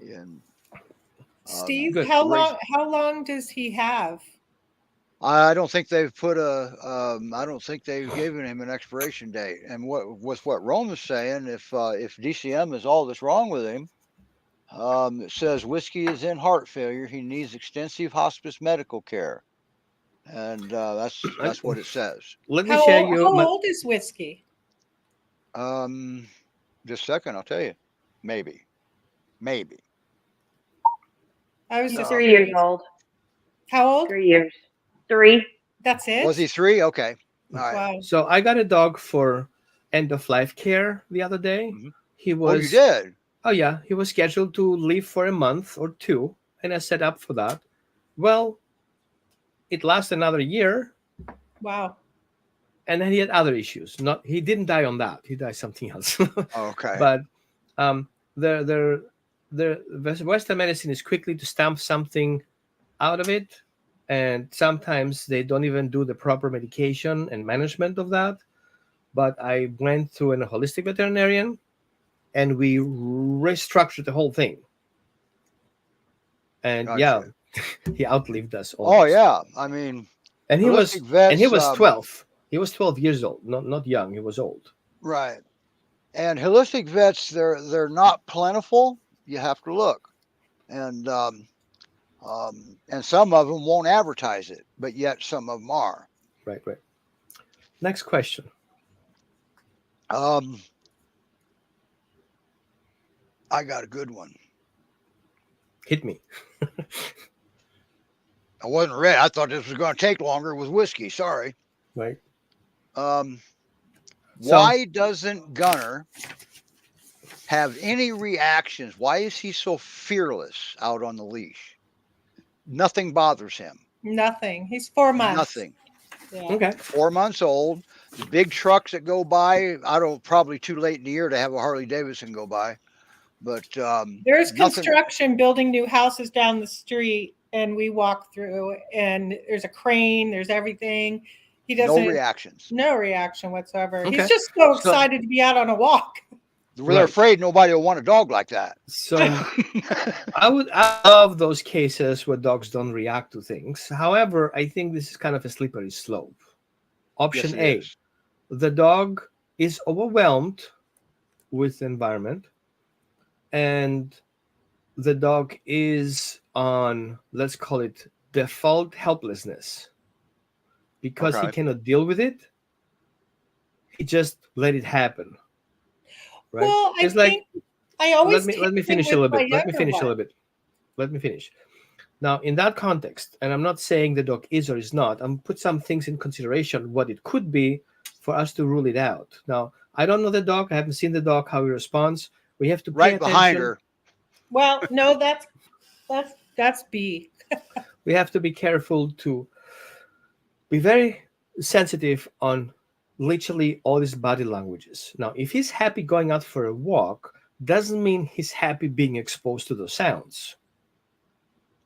And Steve, Good. raise, how long does he have? I don't think they've put a. I don't think they've given him an expiration date. And with what Rome is saying, if DCM is all that's wrong with him, it says whiskey is in heart failure. He needs extensive hospice medical care, and that's what it says. Let me share you How my, old is Whiskey? Um, just a second, I'll tell you. Maybe. I was He's just 3 years curious. old. How old? 3 years. 3. That's it? Was he 3? Okay. All right. Wow. So I got a dog for end of life care the other day. Mhm. He Oh, you was did? Oh yeah, he was scheduled to leave for a month or two, and I set up for that. Well, it lasted another year, Wow. and then he had other issues. Not he didn't die on that; he died something else. Okay. But um, the Western medicine is quickly to stamp something out of it, and sometimes they don't even do the proper medication and management of that. But I went through a holistic veterinarian, and we restructured the whole thing. And yeah, Gotcha. he outlived us Oh, almost. yeah. I mean, And he was holistic vets, 12. He was 12 years old, not young. He was old. right. And holistic vets, they're not plentiful. You have to look. And some of them won't advertise it, but yet some of them are. Right. Next question. Um, I got a good one. Hit me. I wasn't ready. I thought this was going to take longer with whiskey. Sorry. Right. Um, So why doesn't Gunner have any reactions? Why is he so fearless out on the leash? Nothing bothers him. Nothing. He's 4 months. Nothing. Yeah. okay. 4 months old. The big trucks that go by, I don't, probably too late in the year to have a Harley Davidson go by. But There's nothing. construction building new houses down the street, and we walk through, and there's a crane, there's everything. He doesn't. No reactions. No reaction whatsoever. Okay. He's just so So- excited to be out on a walk. They're Right. afraid nobody will want a dog like that. So I love those cases where dogs don't react to things. However, I think this is kind of a slippery slope. Option Yes, it A, is. the dog is overwhelmed with the environment, and the dog is on, let's call it, default helplessness. Because he Okay. cannot deal with it, he just let it happen. Right? Well, I It's like, think I always let me take finish it a little with my bit. Let me younger finish a one. little bit. Let me finish. Now, in that context, and I'm not saying the dog is or is not, I'm put some things in consideration what it could be for us to rule it out. Now, I don't know the dog. I haven't seen the dog, how he responds. We have to pay Right behind attention. her. Well, no, that's B. We have to be careful to be very sensitive on literally all his body languages. Now, if he's happy going out for a walk, doesn't mean he's happy being exposed to those sounds.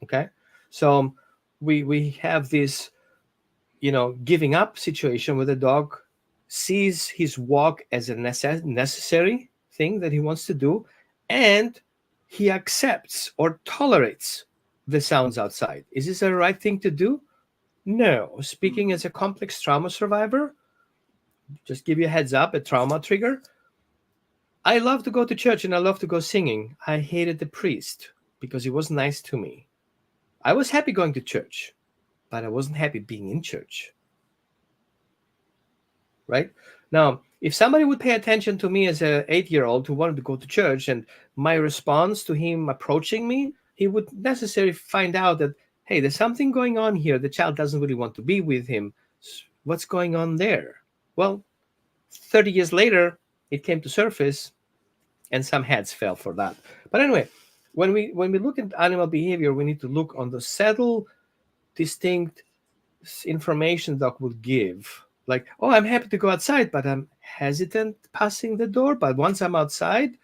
Okay, so we have this, giving up situation where the dog sees his walk as a necessary thing that he wants to do, and he accepts or tolerates the sounds outside. Is this the right thing to do? No. Speaking as a complex trauma survivor, just give you a heads up, a trauma trigger. I love to go to church and I love to go singing. I hated the priest because he was nice to me. I was happy going to church, but I wasn't happy being in church. Right? Now, if somebody would pay attention to me as an 8-year-old who wanted to go to church, and my response to him approaching me, he would necessarily find out that, hey, there's something going on here. The child doesn't really want to be with him. What's going on there? Well, 30 years later, it came to surface, and some heads fell for that. But anyway, when we look at animal behavior, we need to look on the subtle, distinct information dog will give. Like, oh, I'm happy to go outside, but I'm hesitant passing the door. But once I'm outside,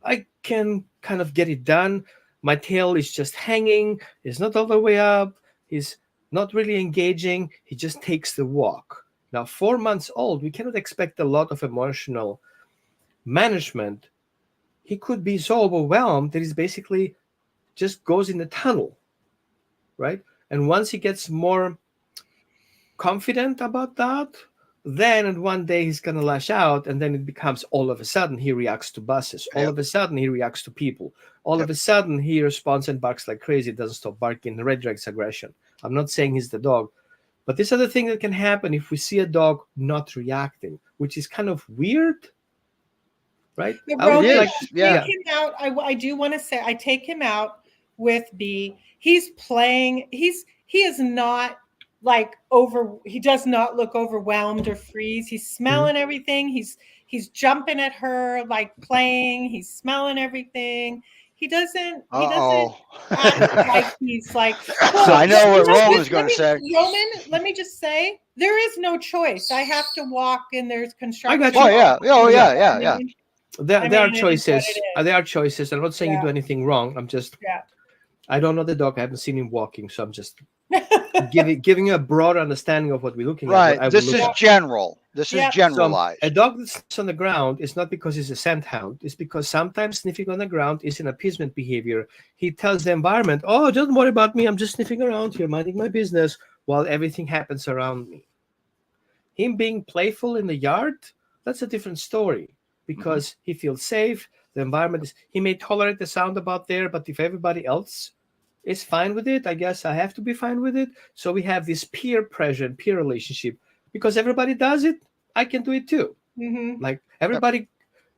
I can kind of get it done. My tail is just hanging. It's not all the way up. He's not really engaging. He just takes the walk. Now, 4 months old, we cannot expect a lot of emotional management. He could be so overwhelmed that he's basically just goes in the tunnel, right? And once he gets more confident about that, then one day he's going to lash out, and then it becomes all of a sudden he reacts to buses. All of a sudden he reacts to people. All of a sudden he responds and barks like crazy, doesn't stop barking, redirects aggression. I'm not saying he's the dog, but this other thing that can happen if we see a dog not reacting, which is kind of weird, right? But Roman, like- yeah. take him out. I do want to say I take him out with B. He's playing. He is not like he does not look overwhelmed or freeze. He's smelling everything. He's jumping at her, like playing. He's smelling everything. He doesn't act like he's like. Well, I know what Roman's let going me- to say. Roman, let me just say there is no choice. I have to walk, and there's construction. got you. Oh, yeah. Oh, yeah, yeah, yeah. There I are mean, it is choices. what it is. There are choices. I'm not saying you do anything wrong. I'm just, Yeah. I don't know the dog. I haven't seen him walking, so I'm just giving you a broad understanding of what we're looking at. Right. what I This would is look at. general. This is Yeah. generalized. A dog that sits on the ground is not because he's a scent hound. It's because sometimes sniffing on the ground is an appeasement behavior. He tells the environment, oh, don't worry about me. I'm just sniffing around here, minding my business, while everything happens around me. Him being playful in the yard, that's a different story, because he feels safe. The environment is, he may tolerate the sound about there, but if everybody else is fine with it, I guess I have to be fine with it. So we have this peer pressure and peer relationship. Because everybody does it, I can do it too. Mm-hmm. Like everybody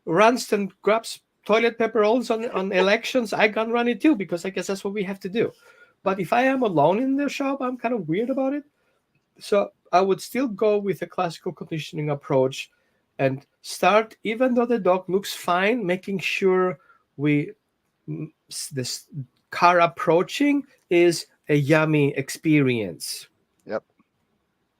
runs and grabs toilet paper rolls on elections, I can run it too, because I guess that's what we have to do. But if I am alone in the shop, I'm kind of weird about it. So I would still go with a classical conditioning approach and start, even though the dog looks fine, making sure this car approaching is a yummy experience. Yep.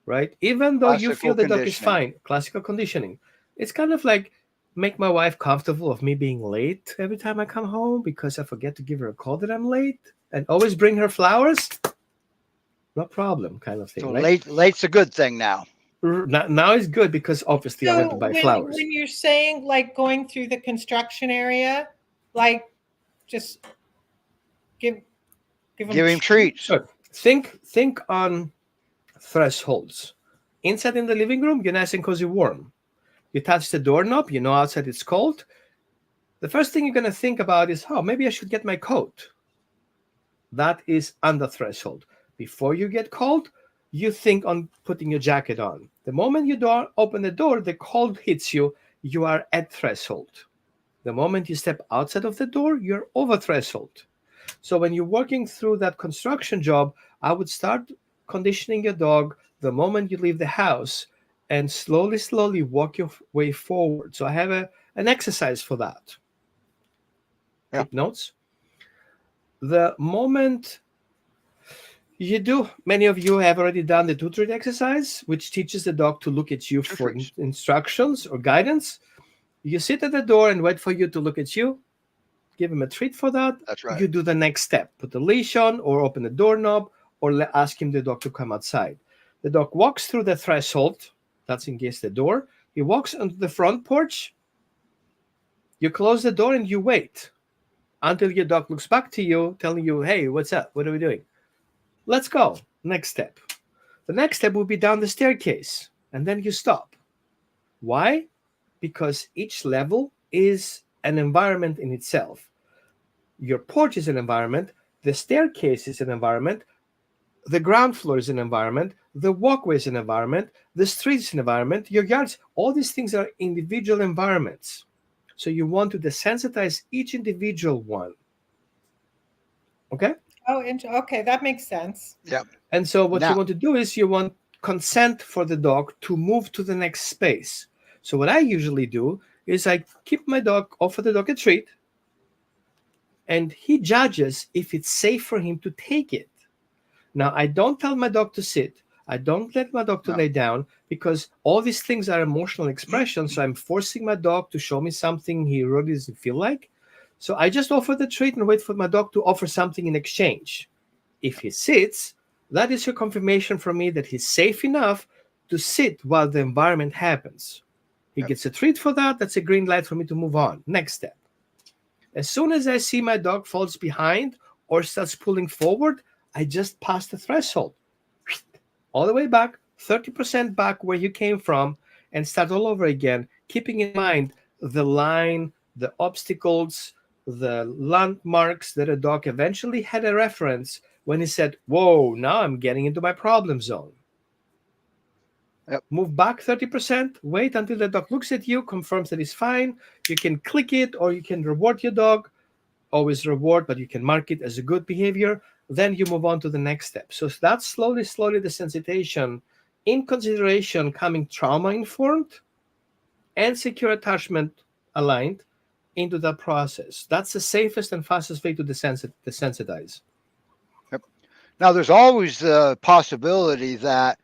Right? Even though you feel Classical the dog is conditioning. fine, classical conditioning. It's kind of like make my wife comfortable of me being late every time I come home because I forget to give her a call that I'm late, and always bring her flowers. No problem, kind of thing. So right? late's a good thing now. Now is good because obviously I went to So buy flowers. when you're saying like going through the construction area, like just give Give him treats. So think on thresholds. Inside in the living room, you're nice and cozy warm. You touch the doorknob, you know outside it's cold. The first thing you're going to think about is, oh, maybe I should get my coat. That is under threshold. Before you get cold, you think on putting your jacket on. The moment you open the door, the cold hits you, you are at threshold. The moment you step outside of the door, you're over threshold. So when you're working through that construction job, I would start conditioning your dog the moment you leave the house and slowly walk your way forward. So I have an exercise for that. Yeah. Take notes. The moment you do, many of you have already done the two treat exercise, which teaches the dog to look at you for instructions or guidance. You sit at the door and wait for you to look at you. Give him a treat for that. That's right. You do the next step. Put the leash on or open the doorknob or ask him, the dog, to come outside. The dog walks through the threshold. That's against the door. He walks onto the front porch. You close the door and you wait until your dog looks back to you, telling you, hey, what's up? What are we doing? Let's go. Next step. The next step will be down the staircase. And then you stop. Why? Because each level is an environment in itself. Your porch is an environment. The staircase is an environment. The ground floor is an environment. The walkway is an environment. The street is an environment. Your yards, all these things are individual environments. So you want to desensitize each individual one. Okay? Oh, okay, that makes sense. Yep. And so what you want to do is you want consent for the dog to move to the next space. So what I usually do is I keep my dog, offer the dog a treat, and he judges if it's safe for him to take it. Now, I don't tell my dog to sit. I don't let my dog to lay down, because all these things are emotional expressions. So I'm forcing my dog to show me something he really doesn't feel like. So I just offer the treat and wait for my dog to offer something in exchange. If he sits, that is your confirmation from me that he's safe enough to sit while the environment happens. He gets a treat for that. That's a green light for me to move on. Next step. As soon as I see my dog falls behind or starts pulling forward, I just pass the threshold. All the way back, 30% back where you came from, and start all over again, keeping in mind the line, the obstacles, the landmarks that a dog eventually had a reference when he said, whoa, now I'm getting into my problem zone. Yep. Move back 30%, wait until the dog looks at you, confirms that he's fine. You can click it or you can reward your dog. Always reward, but you can mark it as a good behavior. Then you move on to the next step. So that's slowly the sensitization, in consideration coming trauma-informed and secure attachment aligned into that process. That's the safest and fastest way to desensitize. Yep. Now, there's always the possibility that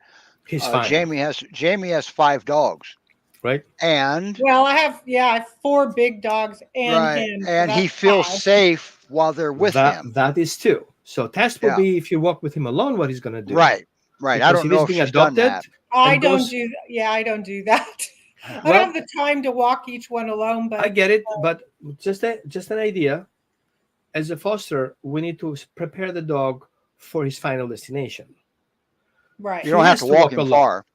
he's fine. Jamie has 5 dogs, right? And I have 4 big dogs and him, and he feels 5. safe while they're with him. That is 2. So test will be if you walk with him alone, what he's going to do. Right. Because I don't know if she's done that. I don't do that. I don't have the time to walk each one alone. But I get it. But just an idea. As a foster, we need to prepare the dog for his final destination. Right. You don't have to walk him far.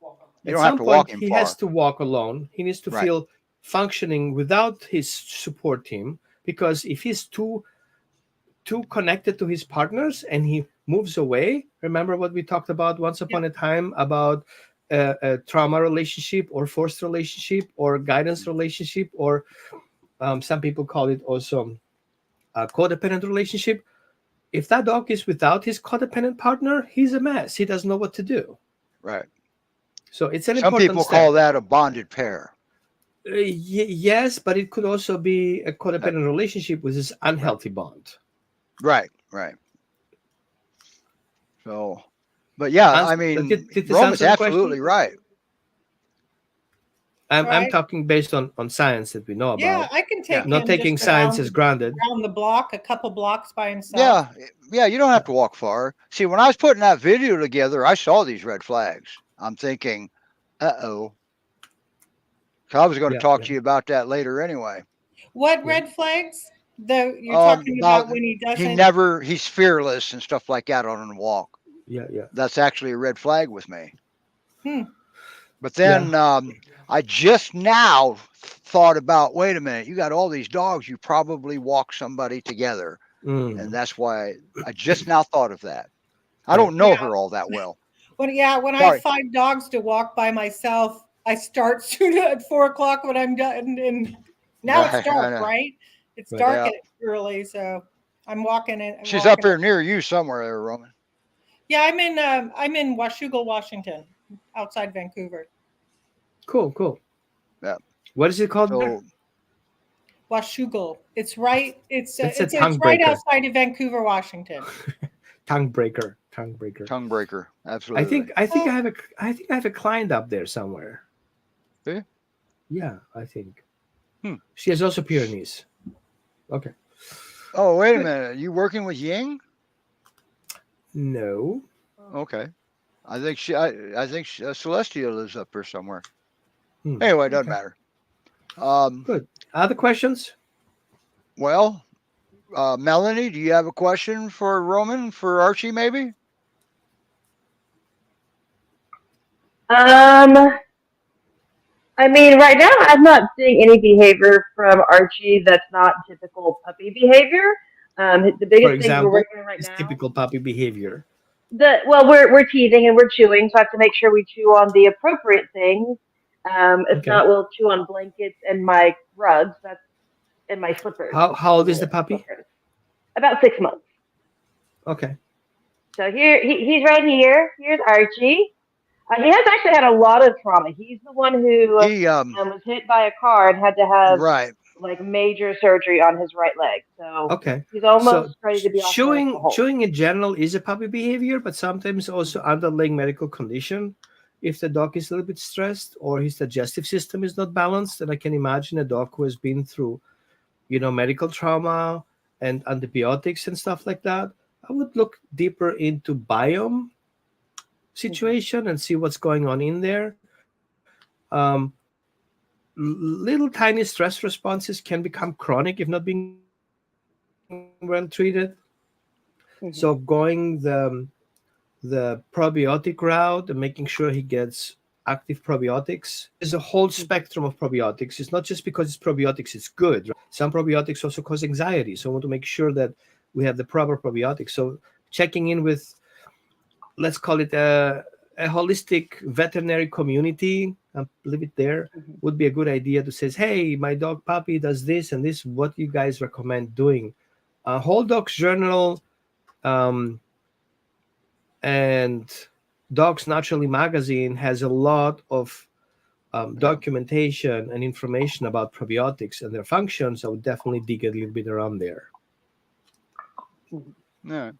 You don't have to walk him far. He has to walk alone. He needs to feel functioning without his support team, because if he's too connected to his partners and he moves away, remember what we talked about once upon a time about a trauma relationship or forced relationship or guidance relationship or Some people call it also a codependent relationship. If that dog is without his codependent partner, he's a mess. He doesn't know what to do. Right. So it's an Some important people step. call that a bonded pair. Yes, but it could also be a Uh, codependent relationship with this unhealthy bond. Right. Right. So, but yeah, I mean, Did this Roman's answer the question? absolutely right. I'm Right? talking based on science that we know Yeah, about, I can Yeah. take not him taking just science as granted. around the block, a couple blocks by himself. Yeah. Yeah. You don't have to walk far. See, when I was putting that video together, I saw these red flags. I'm thinking, uh-oh. So I was going to Yeah, talk yeah, to you about that later anyway. What yeah, red flags? You're talking About about when he he doesn't. never, he's fearless and stuff like that on a walk. yeah, yeah, That's actually a red flag with me. Hmm. But yeah. then I just now thought about, wait a minute, you got all these dogs, you probably walk somebody together. And Mm, that's why I just now thought of that. I yeah. don't know Yeah. her all that well. When I have Sorry. 5 dogs to walk by myself, I start soon at 4 o'clock when I'm done. And now it's Right. I dark, know. right? It's Right. dark Yeah. early, so I'm walking in. She's up Walking. here near you somewhere there, Roman. Yeah, I'm in Washougal, Washington, outside Vancouver. Cool, cool. Yeah. What is it called there? So, Washougal. It's right. That's a It's tongue right breaker. outside of Vancouver, Washington. Tongue breaker. Tongue breaker. tongue breaker. I Absolutely. think I think Oh, I have a client up there somewhere. See? Yeah, I think. Hmm. She has also Pyrenees. Okay. Oh, wait a Good. minute. You working with Ying? No. Okay. I think Celestia lives up here somewhere. Hmm. Anyway, it doesn't Okay. matter. Um, Good. Other questions? well, Melanie, do you have a question for Roman, for Archie, maybe? I mean, right now I'm not seeing any behavior from Archie that's not typical puppy behavior. The For biggest things we're example, working on right is now, typical puppy behavior. we're teething and we're chewing, so I have to make sure we chew on the appropriate things. If Okay. not, we'll chew on blankets and my rugs. That's and my slippers. How old is the The puppy? slippers. About 6 months. Okay. So he's right here. Here's Archie. He has actually had a lot of trauma. He's the one who He was hit by a car and had to have right. like major surgery on his right leg. So Okay. he's So almost ready to be off medical hold. chewing in general is a puppy behavior, but sometimes also underlying medical condition. If the dog is a little bit stressed or his digestive system is not balanced, then I can imagine a dog who has been through, medical trauma and antibiotics and stuff like that. I would look deeper into biome situation and see what's going on in there. Um, Little tiny stress responses can become chronic if not being well treated. So going the probiotic route and making sure he gets active probiotics. There's a whole spectrum of probiotics. It's not just because it's probiotics it's good. Right? Some probiotics also cause anxiety, so I want to make sure that we have the proper probiotics. So checking in with, let's call it a holistic veterinary community, leave it there, would be a good idea to say, hey, my dog puppy does this and this, what you guys recommend doing. Whole Dogs Journal and Dogs Naturally magazine has a lot of documentation and information about probiotics and their functions. I would definitely dig a little bit around there. Yeah.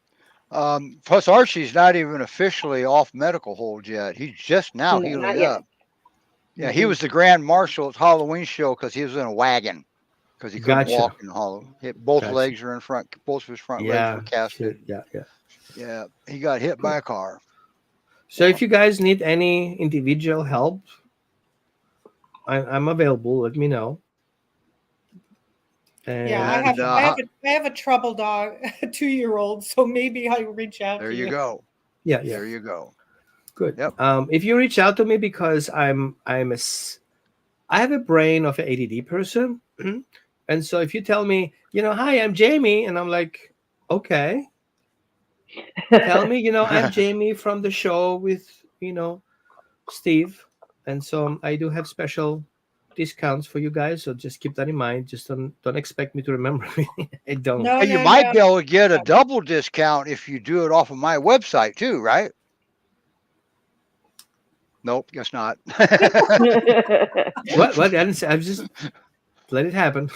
Plus, Archie's not even officially off medical hold yet. He's just now No, not healing yet. up. Yeah, he was the grand marshal at Halloween show because he was in a wagon because he couldn't Gotcha. walk in Halloween. Both Gotcha. legs are in front. Both of his front legs were Yeah, casted. yeah. Yeah, he got hit by a car. So if you guys need any individual help, I'm available. Let me know. yeah, And I have a trouble dog, a 2-year-old, so maybe I'll reach out there to you you. go. Yeah. There you go. Good. Yep. If you reach out to me because I have a brain of an ADD person, and so if you tell me, hi, I'm Jamie, and I'm like, okay, tell me, I'm Jamie from the show with, Steve, and so I do have special discounts for you guys, so just keep that in mind. Just don't expect me to remember everything. I don't. No, And you no, might no. be able to get a double discount if you do it off of my website too, right? Nope, guess not. What? I didn't say. I just let it happen.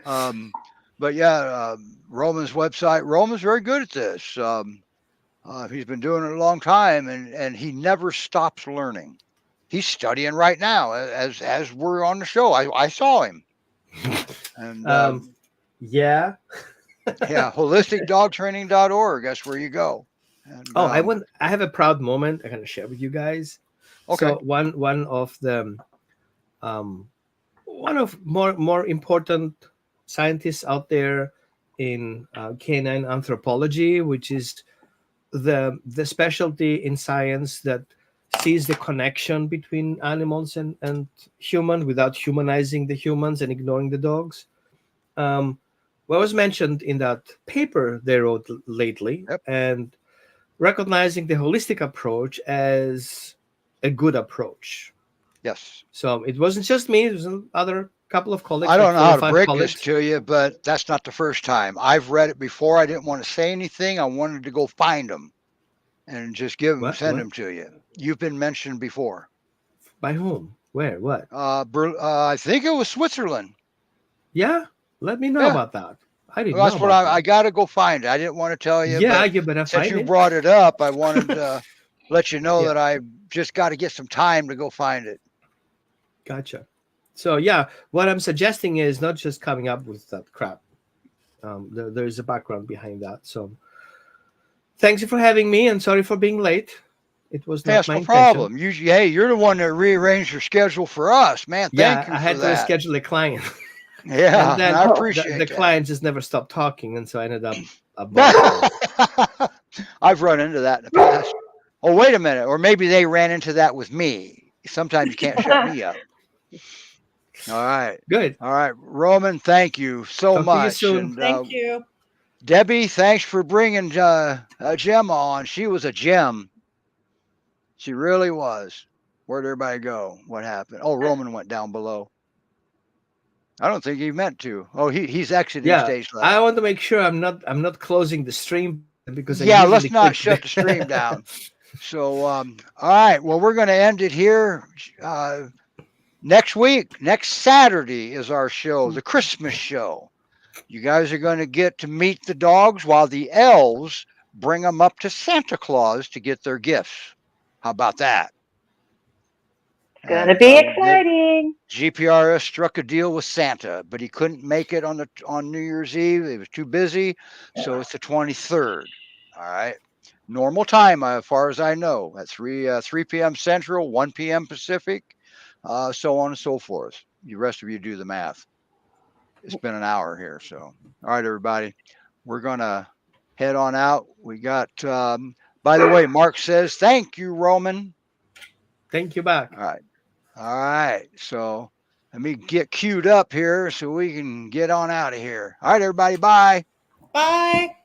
um, but yeah, Roman's website. Roman's very good at this. He's been doing it a long time, and he never stops learning. He's studying right now as we're on the show. I saw him, and Yeah. yeah, holisticdogtraining.org. That's where you go. And, Oh, I have a proud moment I can share with you guys. okay. So one of the one of more important scientists out there in canine anthropology, which is the specialty in science that sees the connection between animals and human without humanizing the humans and ignoring the dogs. What was mentioned in that paper they wrote lately, Yep. and recognizing the holistic approach as a good approach. Yes. So it wasn't just me; it was another couple of colleagues. I don't like know 4 how or to 5 break this colleagues. to you, but that's not the first time. I've read it before. I didn't want to say anything. I wanted to go find them and just send What? them to you. You've been mentioned before. By whom? Where? What? I think it was Switzerland. Yeah, let me know Yeah, about that. I didn't well, know that's what about I that. got to go find it. I didn't want to tell you, Yeah, but you better since find you it. brought it up, I wanted to let you know Yeah, that I just got to get some time to go find it. gotcha. So yeah, what I'm suggesting is not just coming up with that crap. There's a background behind that. So thanks you for having me, and sorry for being late. It was Hey, not that's my no intention. problem. Hey, you're the one that rearranged your schedule for us, man. Yeah, Thank you I for had to that. reschedule a client, and Yeah, and then I Oh, the appreciate that. client just never stopped talking, and so I ended up bothering. I've run into that in the past. Oh, wait a minute. Or maybe they ran into that with me. Sometimes you can't shut me up. All right. Good. All right. Roman, thank you so Talk to you much. soon. And Thank you. Debbie, thanks for bringing Gemma on. She was a gem. She really was. Where'd everybody go? What happened? Oh, Roman went down below. I don't think he meant to. Oh, he's exiting Yeah, stage I left. want to make sure I'm not closing the stream because I Yeah, usually let's not click shut the stream down. So, all right. Well, we're going to end it here. Next week, next Saturday is our show, the Christmas show. You guys are going to get to meet the dogs while the elves bring them up to Santa Claus to get their gifts. How about that? it's gonna And be exciting. GPRS struck a deal with Santa, but he couldn't make it on New Year's Eve. He was too busy, so it's the 23rd. All right, normal time as far as I know. At 3 p.m. Central, 1 p.m. Pacific, so on and so forth. The rest of you do the math. It's been an hour here, so all right, everybody, we're gonna head on out. We got. By the way, Mark says thank you, Roman. Thank you back. All right. All right. So let me get queued up here so we can get on out of here. All right, everybody. Bye. Bye.